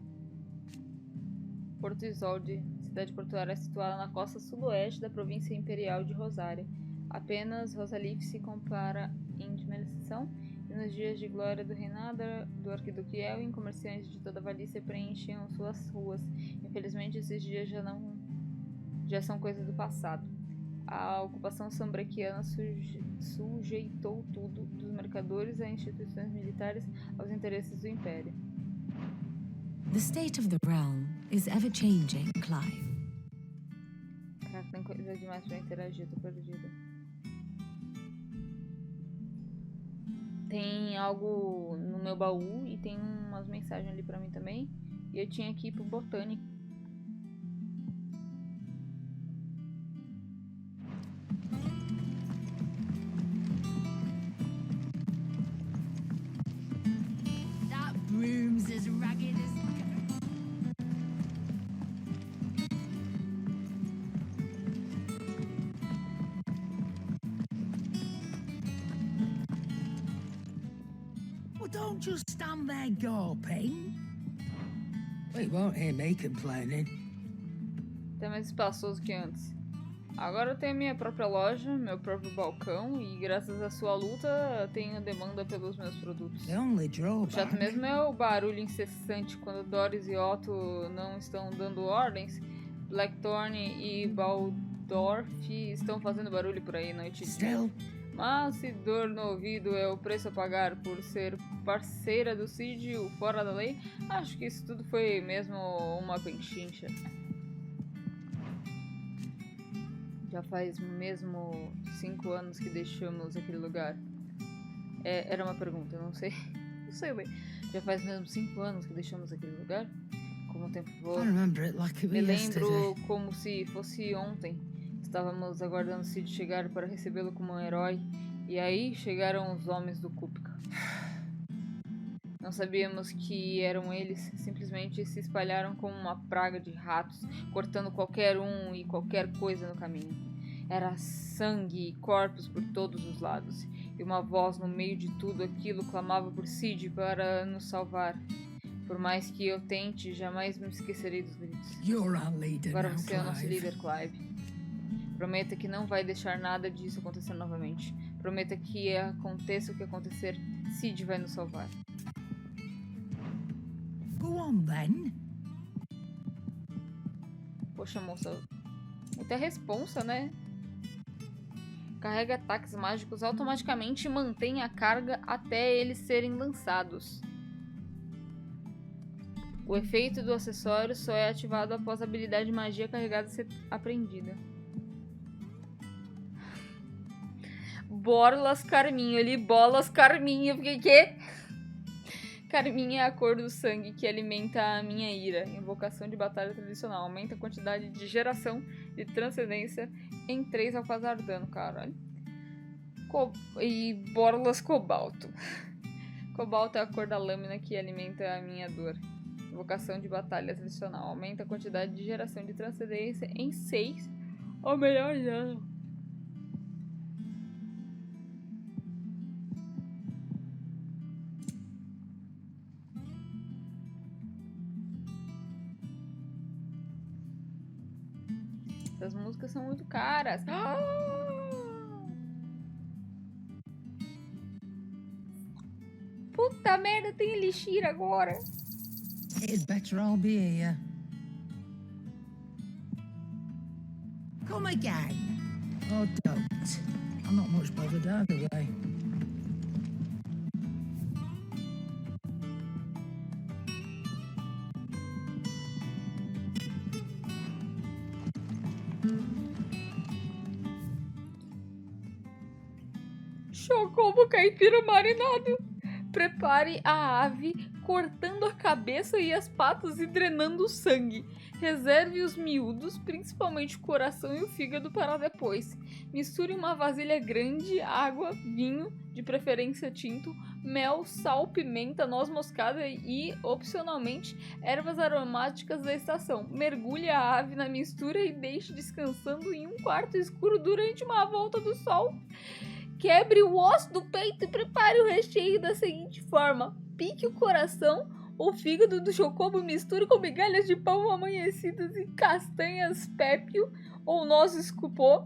Speaker 1: Porto Isolde. A cidade portuária é situada na costa sudoeste da província imperial de Rosária. Apenas Rosalif se compara em dimensão, e nos dias de glória do reinado do arquiduquiel, comerciantes de toda a Valícia preenchiam suas ruas. Infelizmente, esses dias já são coisas do passado. A ocupação sambrequiana sujeitou tudo, dos mercadores a instituições militares aos interesses do império.
Speaker 4: The state of the realm is ever changing, Clive.
Speaker 1: Caraca, tem coisa demais pra interagir, tô perdida. Tem algo no meu baú e tem umas mensagens ali pra mim também. E eu tinha que ir pro botânico.
Speaker 12: That broom's as ragged as...
Speaker 5: Don't just stand there gawping. We won't hear me complaining.
Speaker 1: Tá mais espaçoso que antes. Agora eu tenho minha própria loja, meu próprio balcão e graças à sua luta tenho demanda pelos meus produtos. O chato mesmo é o barulho incessante quando Doris e Otto não estão dando ordens. Blackthorn e Baldorf estão fazendo barulho por aí noite e dia. Mas se dor no ouvido é o preço a pagar por ser parceira do Cid, o fora da lei, acho que isso tudo foi mesmo uma penchincha. Já faz mesmo 5 anos que deixamos aquele lugar. Era uma pergunta, eu não sei. Não sei bem. Já faz mesmo 5 anos que deixamos aquele lugar? Como o tempo voa. Me lembro como se fosse ontem. Estávamos aguardando Cid chegar para recebê-lo como um herói. E aí chegaram os homens do kupo. Não sabíamos que eram eles, simplesmente se espalharam como uma praga de ratos, cortando qualquer um e qualquer coisa no caminho. Era sangue e corpos por todos os lados, e uma voz no meio de tudo aquilo clamava por Cid para nos salvar. Por mais que eu tente, jamais me esquecerei dos gritos. Agora você é o nosso líder, Clive. Prometa que não vai deixar nada disso acontecer novamente. Prometa que aconteça o que acontecer, Cid vai nos salvar.
Speaker 5: Go on, then.
Speaker 1: Poxa, moça. Até responsa, né? Carrega ataques mágicos automaticamente e mantém a carga até eles serem lançados. O efeito do acessório só é ativado após a habilidade de magia carregada ser aprendida. Borlas Carminho ali, bolas Carminho, porque que? Carminha é a cor do sangue que alimenta a minha ira. Invocação de batalha tradicional. Aumenta a quantidade de geração de transcendência em 3 ao causar dano, caralho. E Borlas Cobalto. Cobalto é a cor da lâmina que alimenta a minha dor. Invocação de batalha tradicional. Aumenta a quantidade de geração de transcendência em 6 ao melhor dano. As músicas são muito caras. Puta merda, tem elixir agora.
Speaker 5: It's better I'll be here. Come again. Oh, don't. I'm not much bothered either way.
Speaker 1: Chocobo caipira marinado. Prepare a ave, cortando a cabeça e as patas e drenando o sangue. Reserve os miúdos, principalmente o coração e o fígado, para depois. Misture uma vasilha grande, água, vinho, de preferência tinto, mel, sal, pimenta, noz moscada e, opcionalmente, ervas aromáticas da estação. Mergulhe a ave na mistura e deixe descansando em um quarto escuro durante uma volta do sol. Quebre o osso do peito e prepare o recheio da seguinte forma. Pique o coração ou fígado do chocobo, misture com migalhas de pão amanhecidas e castanhas pépio ou nozes kupo,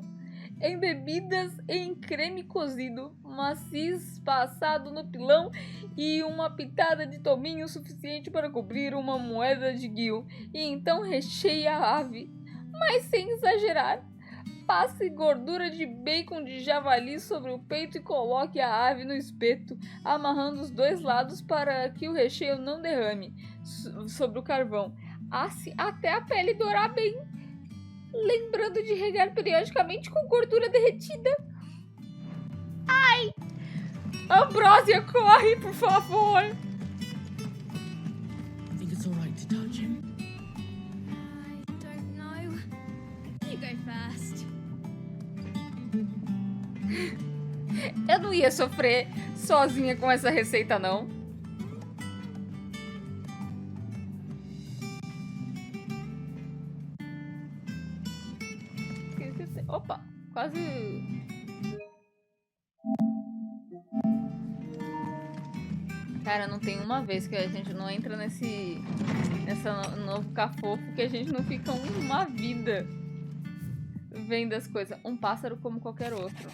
Speaker 1: embebidas em creme cozido, maciz passado no pilão e uma pitada de tominho suficiente para cobrir uma moeda de guio. E então recheie a ave, mas sem exagerar. Passe gordura de bacon de javali sobre o peito e coloque a ave no espeto, amarrando os 2 lados para que o recheio não derrame sobre o carvão. Asse até a pele dourar bem, lembrando de regar periodicamente com gordura derretida. Ai! Ambrósia, corre, por favor!
Speaker 6: I think it's all right to touch him.
Speaker 11: I don't know. You go first.
Speaker 1: Eu não ia sofrer sozinha com essa receita, não. Opa, quase... Cara, não tem uma vez que a gente não entra nessa novo cafofo que a gente não fica uma vida vendo as coisas. Um pássaro como qualquer outro.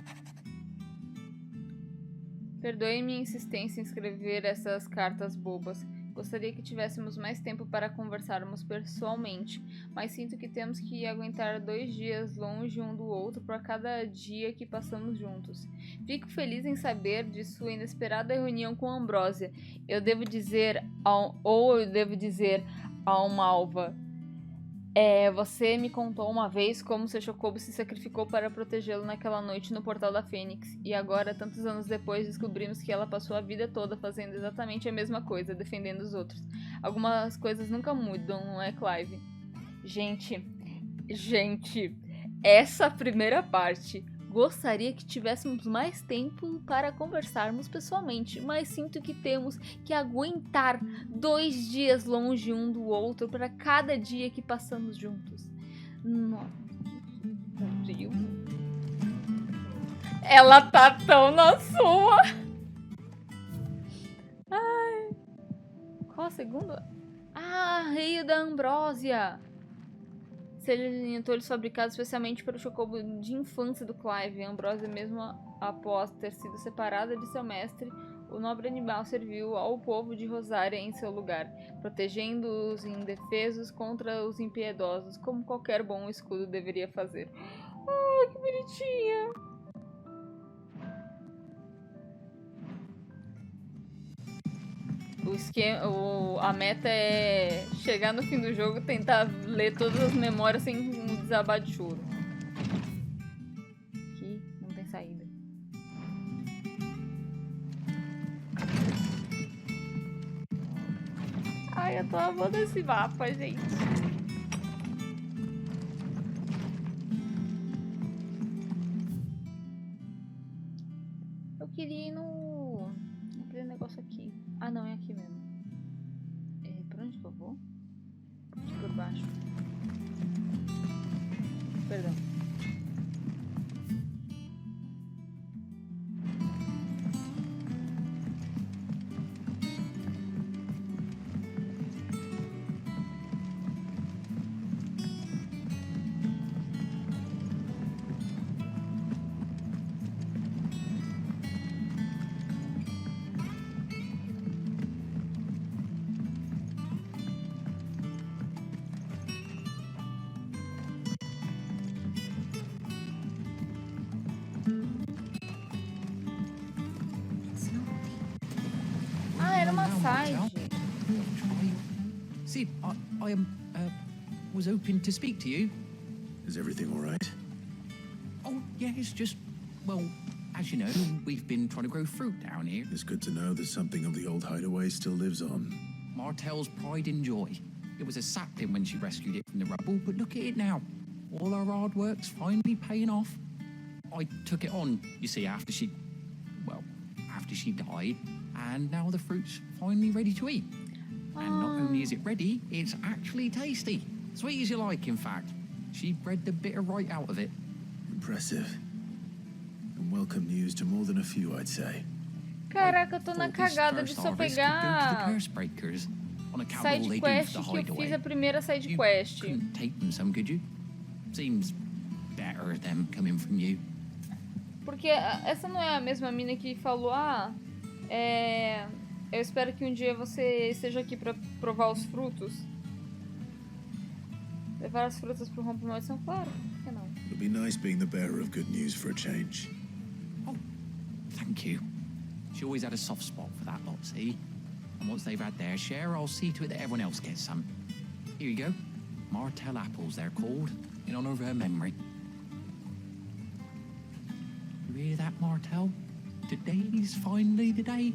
Speaker 1: Perdoe minha insistência em escrever essas cartas bobas. Gostaria que tivéssemos mais tempo para conversarmos pessoalmente, mas sinto que temos que aguentar 2 dias longe um do outro por cada dia que passamos juntos. Fico feliz em saber de sua inesperada reunião com Ambrósia. Eu devo dizer a uma alva. Você me contou uma vez como seu Chocobo se sacrificou para protegê-lo naquela noite no portal da Fênix. E agora, tantos anos depois, descobrimos que ela passou a vida toda fazendo exatamente a mesma coisa, defendendo os outros. Algumas coisas nunca mudam, não é, Clive? Gente, essa primeira parte... Gostaria que tivéssemos mais tempo para conversarmos pessoalmente, mas sinto que temos que aguentar 2 dias longe um do outro para cada dia que passamos juntos. Nossa, meu Deus. Ela tá tão na sua. Ai. Qual a segunda? Ah, Rei da Ambrósia. Salientou-lhes fabricados especialmente para o Chocobo de infância do Clive. Ambrósia, mesmo após ter sido separada de seu mestre, o nobre animal serviu ao povo de Rosária em seu lugar, protegendo os indefesos contra os impiedosos, como qualquer bom escudo deveria fazer. Ai, que bonitinha! A meta é chegar no fim do jogo e tentar ler todas as memórias sem um desabar de choro. Aqui não tem saída. Ai, eu tô amando esse mapa, gente. Eu queria ir no... aquele negócio aqui. Ah, não, é aqui mesmo. Pra onde que eu vou? Por baixo. Perdão.
Speaker 6: Sid, I was hoping to speak to you.
Speaker 3: Is everything all right?
Speaker 6: Oh, yeah, it's just, well, as you know, we've been trying to grow fruit down here.
Speaker 3: It's good to know that something of the old hideaway still lives on.
Speaker 6: Martel's pride and joy. It was a sapling when she rescued it from the rubble, but look at it now. All our hard work's finally paying off. I took it on, you see, after she died, and now the fruit's finally ready to eat. And not only is it ready, it's actually tasty. Sweet as you like, in fact. She bred the bitter right out of it.
Speaker 3: Impressive. And welcome news to more than a few, I'd say.
Speaker 1: Caraca, eu tô na cagada de só pegar side quest que eu fiz a primeira side quest.
Speaker 6: Couldn't take them some, could you? Seems better them coming from you.
Speaker 1: Porque essa não é a mesma mina que falou, eu espero que um dia você esteja aqui pra provar os frutos. Levar as frutas pro rompimento são claro, por que não?
Speaker 3: It'll be nice being the bearer of good news for a change.
Speaker 6: Oh, thank you. She always had a soft spot for that lot, see? And once they've had their share, I'll see to it that everyone else gets some. Here you go. Martel apples, they're called, in honor of her memory. You hear that, Martel? Today's finally the day.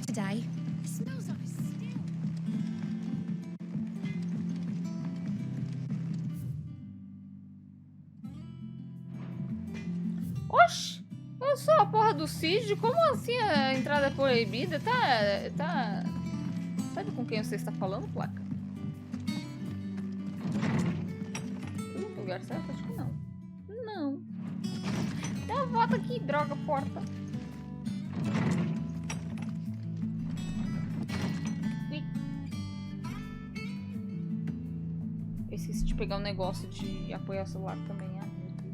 Speaker 12: Today. It smells like a still.
Speaker 1: Oxi! Eu sou a porra do Cid? Como assim a entrada é proibida? Tá... Sabe com quem você está falando, placa? No lugar certo? Acho que não. Não. Dá uma volta aqui, droga, porta. Eu esqueci de pegar um negócio de apoiar o celular também. Ah, meu Deus.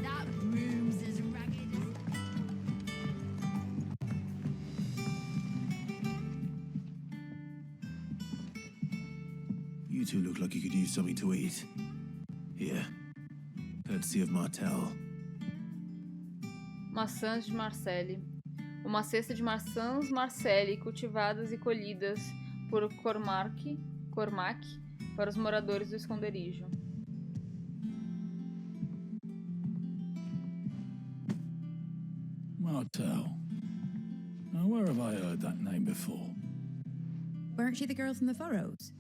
Speaker 11: That room's as ragged as...
Speaker 3: You two look like you could use something to eat. Here. Courtesy of Martel.
Speaker 1: Maçãs de Marcelle. Uma cesta de maçãs Marcelle cultivadas e colhidas por Cormac para os moradores do esconderijo.
Speaker 3: Martel. Now, where have I heard that name before?
Speaker 11: Weren't she the girl from the Furrows?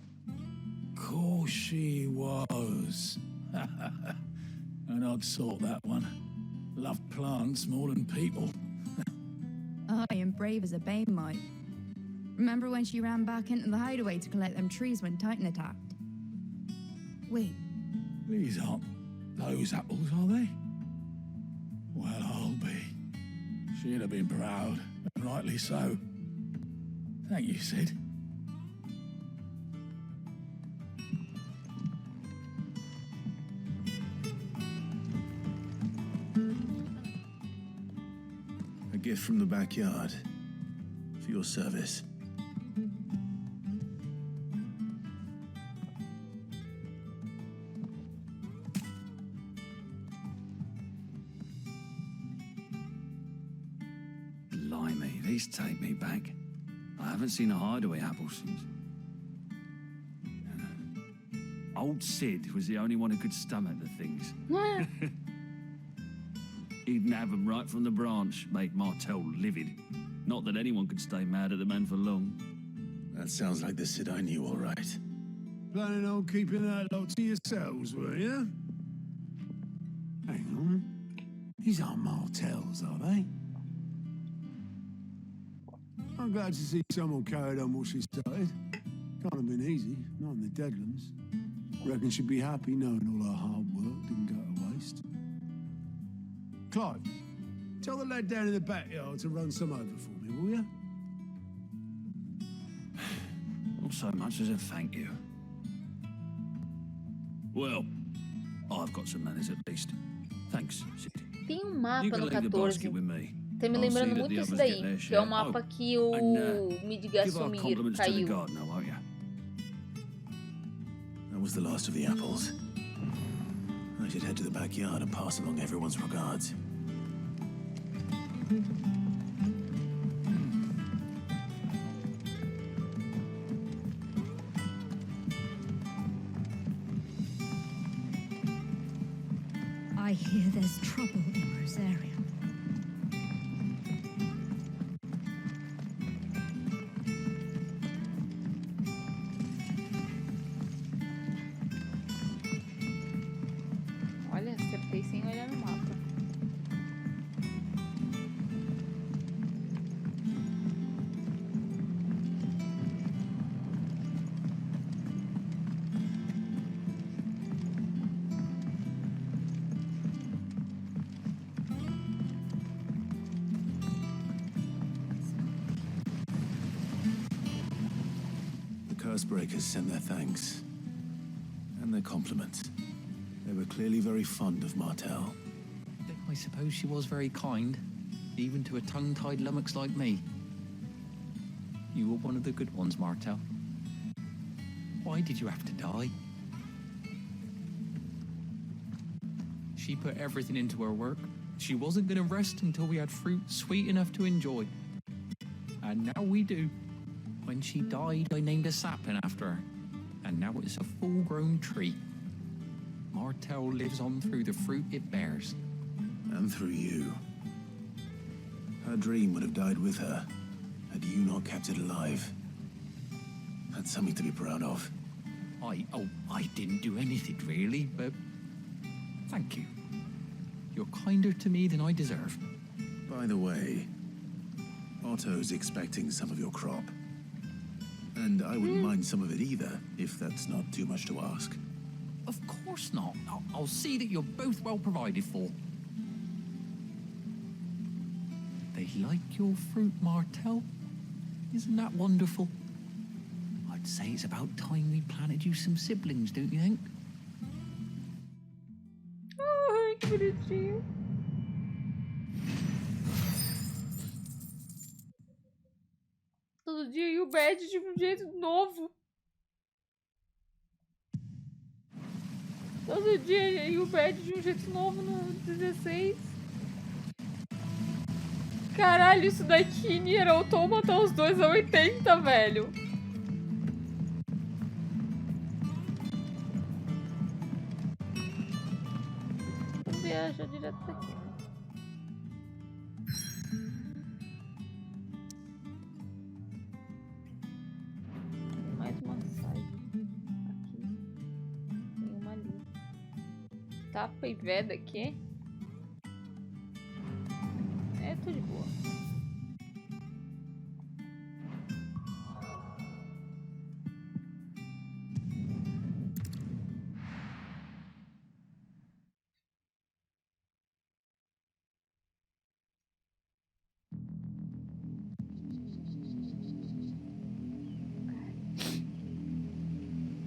Speaker 3: Course she was. An odd sort, that one. Loved plants more than people.
Speaker 11: Aye, and brave as a bane might. Remember when she ran back into the hideaway to collect them trees when Titan attacked? Wait,
Speaker 3: These aren't those apples, are they? Well, I'll be. She'd have been proud, and rightly so. Thank you, Sid. A gift from the backyard. For your service.
Speaker 13: Blimey, these take me back. I haven't seen a hideaway apple since. Old Sid was the only one who could stomach the things. He'd nab them right from the branch, make Martel livid. Not that anyone could stay mad at the man for long.
Speaker 3: That sounds like the Sid I knew, all right.
Speaker 5: Planning on keeping that lot to yourselves, were you? Hang on. These aren't Martels, are they? I'm glad to see someone carried on what she started. Can't have been easy, not in the Deadlands. Reckon she'd be happy knowing all her hard work didn't go to waste. Clive, tell the lad down in the backyard to run some over for me, will you?
Speaker 13: Not so much as a thank you. Well, I've got some manners at least. Thanks, Sid.
Speaker 1: Tem
Speaker 13: You
Speaker 1: mapa
Speaker 13: can
Speaker 1: no
Speaker 13: leave the
Speaker 1: 14.
Speaker 13: basket with me.
Speaker 1: Tá me
Speaker 13: I'll see
Speaker 1: lembrando
Speaker 13: that
Speaker 1: muito
Speaker 13: the
Speaker 1: isso
Speaker 13: others
Speaker 1: daí,
Speaker 13: get their
Speaker 1: que é o
Speaker 13: share.
Speaker 1: mapa que o
Speaker 13: Give our
Speaker 1: Midgasomir
Speaker 13: compliments to the
Speaker 1: caiu.
Speaker 13: gardener, won't you?
Speaker 3: That was the last of the apples. I should head to the backyard and pass along everyone's regards.
Speaker 4: I hear there's trouble in Rosaria.
Speaker 1: Olha, acertei sem olhar no mapa.
Speaker 3: The Cursebreakers sent their thanks. And their compliments. They were clearly very fond of Martel.
Speaker 6: I suppose she was very kind, even to a tongue-tied lummox like me. You were one of the good ones, Martel. Why did you have to die? She put everything into her work. She wasn't going to rest until we had fruit sweet enough to enjoy. And now we do. When she died, I named a sapling after her. And now it's a full-grown tree. Martel lives on through the fruit it bears.
Speaker 3: And through you. Her dream would have died with her, had you not kept it alive. That's something to be proud of.
Speaker 6: I didn't do anything really, but thank you. You're kinder to me than I deserve.
Speaker 3: By the way, Otto's expecting some of your crop. And I wouldn't mind some of it either, if that's not too much to ask.
Speaker 6: Of course not. I'll see that you're both well provided for. They like your fruit, Martel. Isn't that wonderful? I'd say it's about time we planted you some siblings, don't you think?
Speaker 1: Ai, que bonitinho. Todo dia e o Bad de um jeito novo. Todo dia e o Bad de um jeito novo no 16. Caralho, isso daqui, Nier Automata, os dois a 80, velho. Vamos viajar direto daqui, né? Mais uma side aqui. Tem uma ali. Tapa e Veda aqui. É, tô de boa.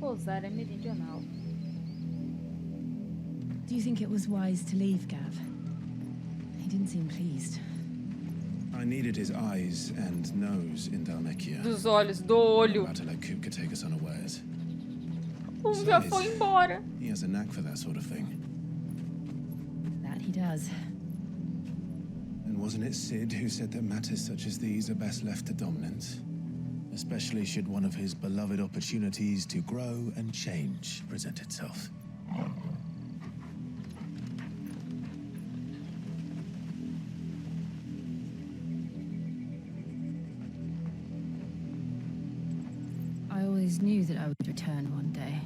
Speaker 1: Pousar é meridional.
Speaker 4: Do you think it was wise to leave, Gav? He didn't seem pleased.
Speaker 3: I needed his eyes and nose in Dhalmekia.
Speaker 1: Dos olhos, do olho.
Speaker 3: About to let Coop could take us unawares.
Speaker 1: Já foi embora.
Speaker 3: He has a knack for that sort of thing.
Speaker 4: That he does.
Speaker 3: And wasn't it Sid who said that matters such as these are best left to dominance? Especially should one of his beloved opportunities to grow and change present itself.
Speaker 4: I always knew that I would return one day.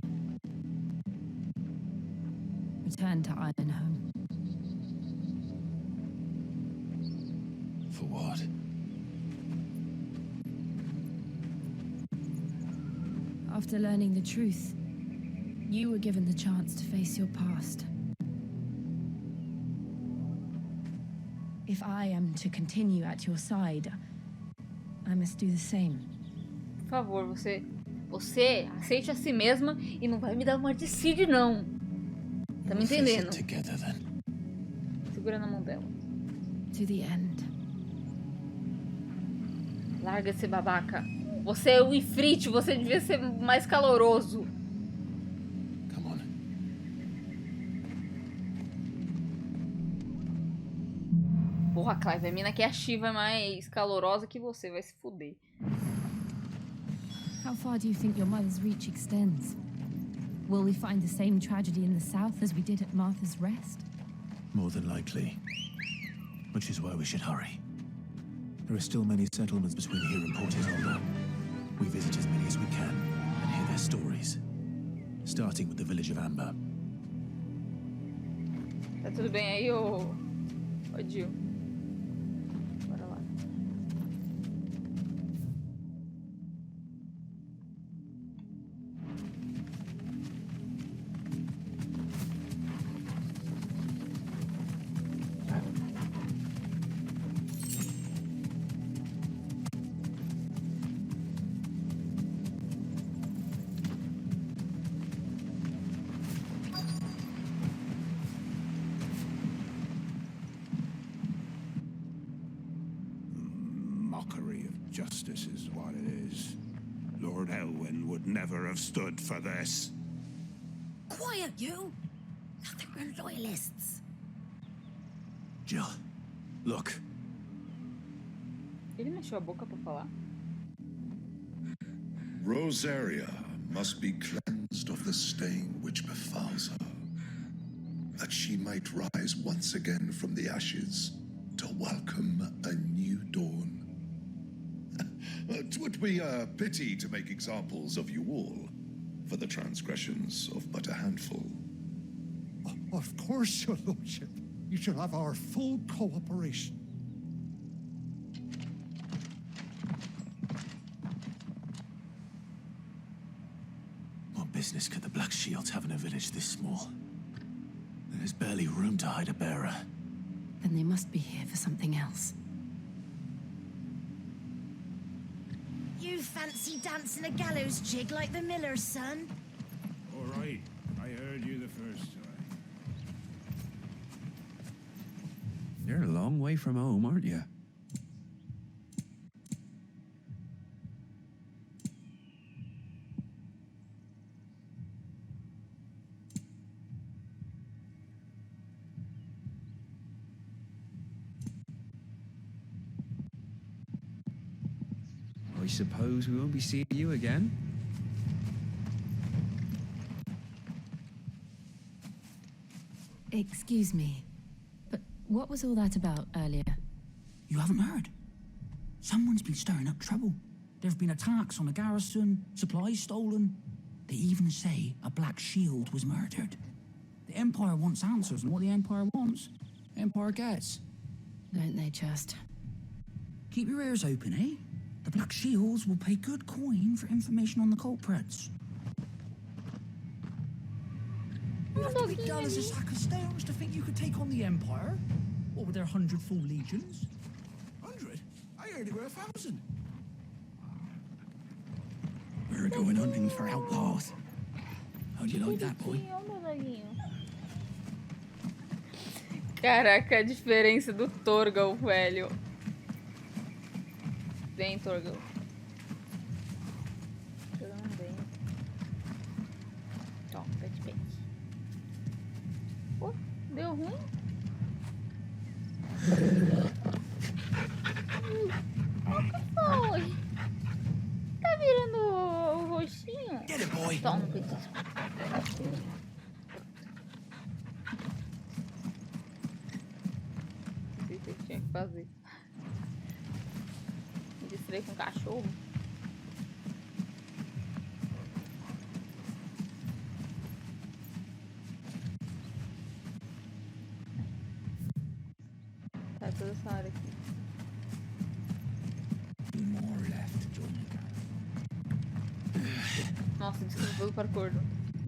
Speaker 4: Return to Ironhome.
Speaker 3: For what?
Speaker 4: After learning the truth, you were given the chance to face your past. If I am to continue at your side, I must do the same.
Speaker 1: Por favor, você aceite a si mesma e não vai me dar uma de Cid, não. Tá me entendendo? Segura na mão dela.
Speaker 4: To the end.
Speaker 1: Larga esse babaca. Você é o Ifrit, você devia ser mais caloroso.
Speaker 3: Come on.
Speaker 1: Porra, Clive, a mina que é a Shiva é mais calorosa que você, vai se fuder.
Speaker 4: How far do you think your mother's reach extends? Will we find the same tragedy in the south as we did at Martha's Rest?
Speaker 3: More than likely. Which is why we should hurry. There are still many settlements between here and Port Isolde. We visit as many as we can and hear their stories. Starting with the village of Amber.
Speaker 1: Tá tudo bem aí, ô Jill? Bora lá.
Speaker 2: Justice is what it is. Lord Elwyn would never have stood for this.
Speaker 12: Quiet, you! Nothing but loyalists.
Speaker 3: Jill, look.
Speaker 1: Ele mexeu a boca pra falar?
Speaker 14: Rosaria must be cleansed of the stain which befalls her, that she might rise once again from the ashes to welcome a new dawn. 'Twould be a pity to make examples of you all for the transgressions of but a handful.
Speaker 5: Of course, your lordship. You shall have our full cooperation.
Speaker 3: What business could the Black Shields have in a village this small? There's barely room to hide a bearer.
Speaker 7: Then they must be here for something else.
Speaker 12: You fancy dancing a gallows jig like the miller's son?
Speaker 2: All right, I heard you the first time.
Speaker 13: You're a long way from home, aren't you? I suppose we won't be seeing you again.
Speaker 7: Excuse me, but what was all that about earlier?
Speaker 15: You haven't heard? Someone's been stirring up trouble. There have been attacks on the garrison, supplies stolen. They even say a Black Shield was murdered. The Empire wants answers, and what the Empire wants, Empire gets.
Speaker 7: Don't they just?
Speaker 15: Keep your ears open, eh? The Black Shields will pay good coin for information on the culprits. You have to be dull as a sack of stones to think you could take on the Empire. What with their 100 full legions?
Speaker 5: 100? I heard it were 1,000.
Speaker 15: We're going hunting for outlaws. How'd you like that, boy?
Speaker 1: Caraca, a diferença do Torgal, velho. Vem, Torgal. Também. Toma, pet. Pô, deu ruim? O que foi? Tá virando o roxinho?
Speaker 15: Get it, boy.
Speaker 1: Toma, pet. Não sei o que eu tinha que fazer. Me distrair com o cachorro. Tá toda essa área aqui.
Speaker 15: More left, John.
Speaker 1: Nossa, desculpa o parkour do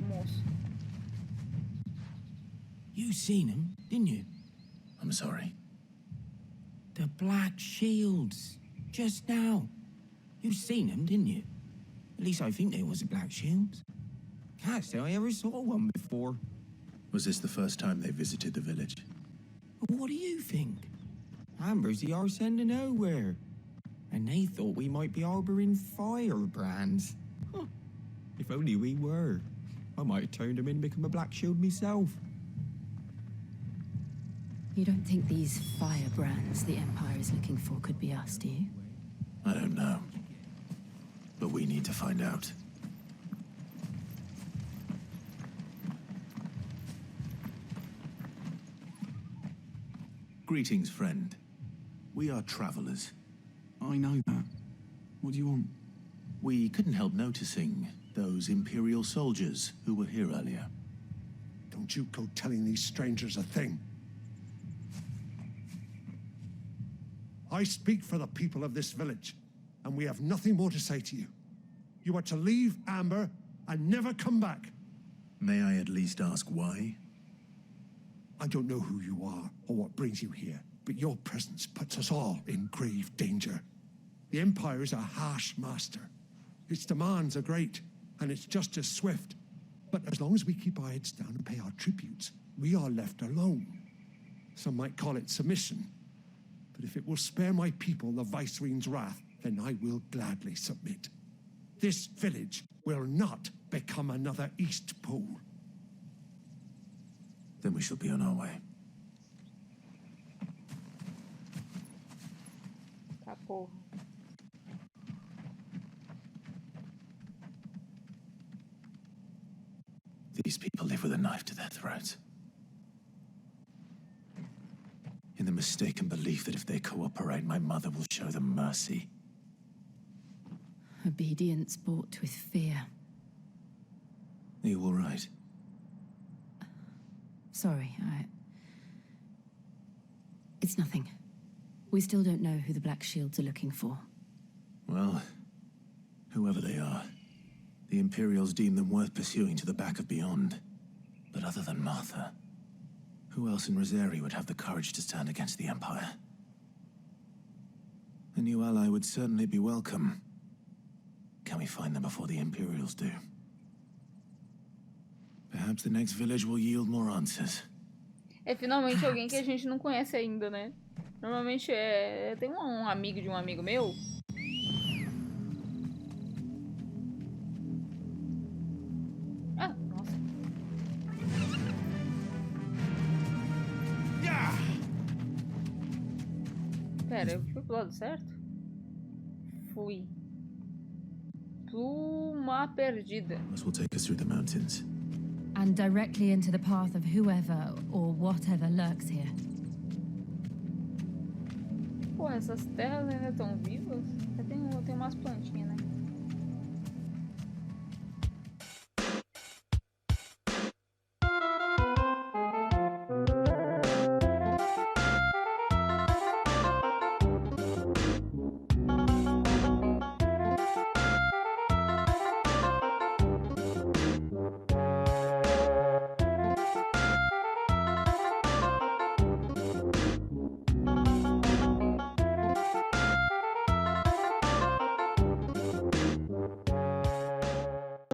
Speaker 1: moço.
Speaker 15: You seen him, didn't you?
Speaker 3: I'm sorry.
Speaker 15: The Black Shields. Just now. You seen them, didn't you? At least I think they was the Black Shields. Can't say I ever saw one before.
Speaker 3: Was this the first time they visited the village?
Speaker 15: What do you think? Amber's the arse end of nowhere. And they thought we might be harboring firebrands. Huh. If only we were. I might have turned them in and become a Black Shield myself.
Speaker 7: You don't think these firebrands the Empire is looking for could be us, do you?
Speaker 3: I don't know. But we need to find out. Greetings, friend. We are travelers.
Speaker 15: I know that. What do you want?
Speaker 3: We couldn't help noticing those Imperial soldiers who were here earlier.
Speaker 14: Don't you go telling these strangers a thing. I speak for the people of this village, and we have nothing more to say to you. You are to leave Amber and never come back.
Speaker 3: May I at least ask why?
Speaker 14: I don't know who you are or what brings you here, but your presence puts us all in grave danger. The Empire is a harsh master. Its demands are great, and its justice swift. But as long as we keep our heads down and pay our tributes, we are left alone. Some might call it submission. But if it will spare my people the Viceroy's wrath, then I will gladly submit. This village will not become another East Pole.
Speaker 3: Then we shall be on our way.
Speaker 1: Capô.
Speaker 3: These people live with a knife to their throats. In the mistaken belief that if they cooperate, my mother will show them mercy.
Speaker 7: Obedience bought with fear.
Speaker 3: Are you all right?
Speaker 7: Sorry, It's nothing. We still don't know who the Black Shields are looking for.
Speaker 3: Well, whoever they are, The Imperials deem them worth pursuing to the back of beyond. But other than Martha, who else in Rosari would have the courage to stand against the Empire? A new ally would certainly be welcome. Can we find them before the Imperials do? Perhaps the next village will yield more answers.
Speaker 1: É finalmente alguém que a gente não conhece ainda, né? Normalmente tem um amigo de um amigo meu. Ah, nossa. Pera, eu fui pro lado certo? Fui. Pluma perdida.
Speaker 3: This will take us through the mountains.
Speaker 7: And directly into the path of whoever or whatever lurks here.
Speaker 1: Pô, essas terras ainda estão vivas? Tem umas plantinhas.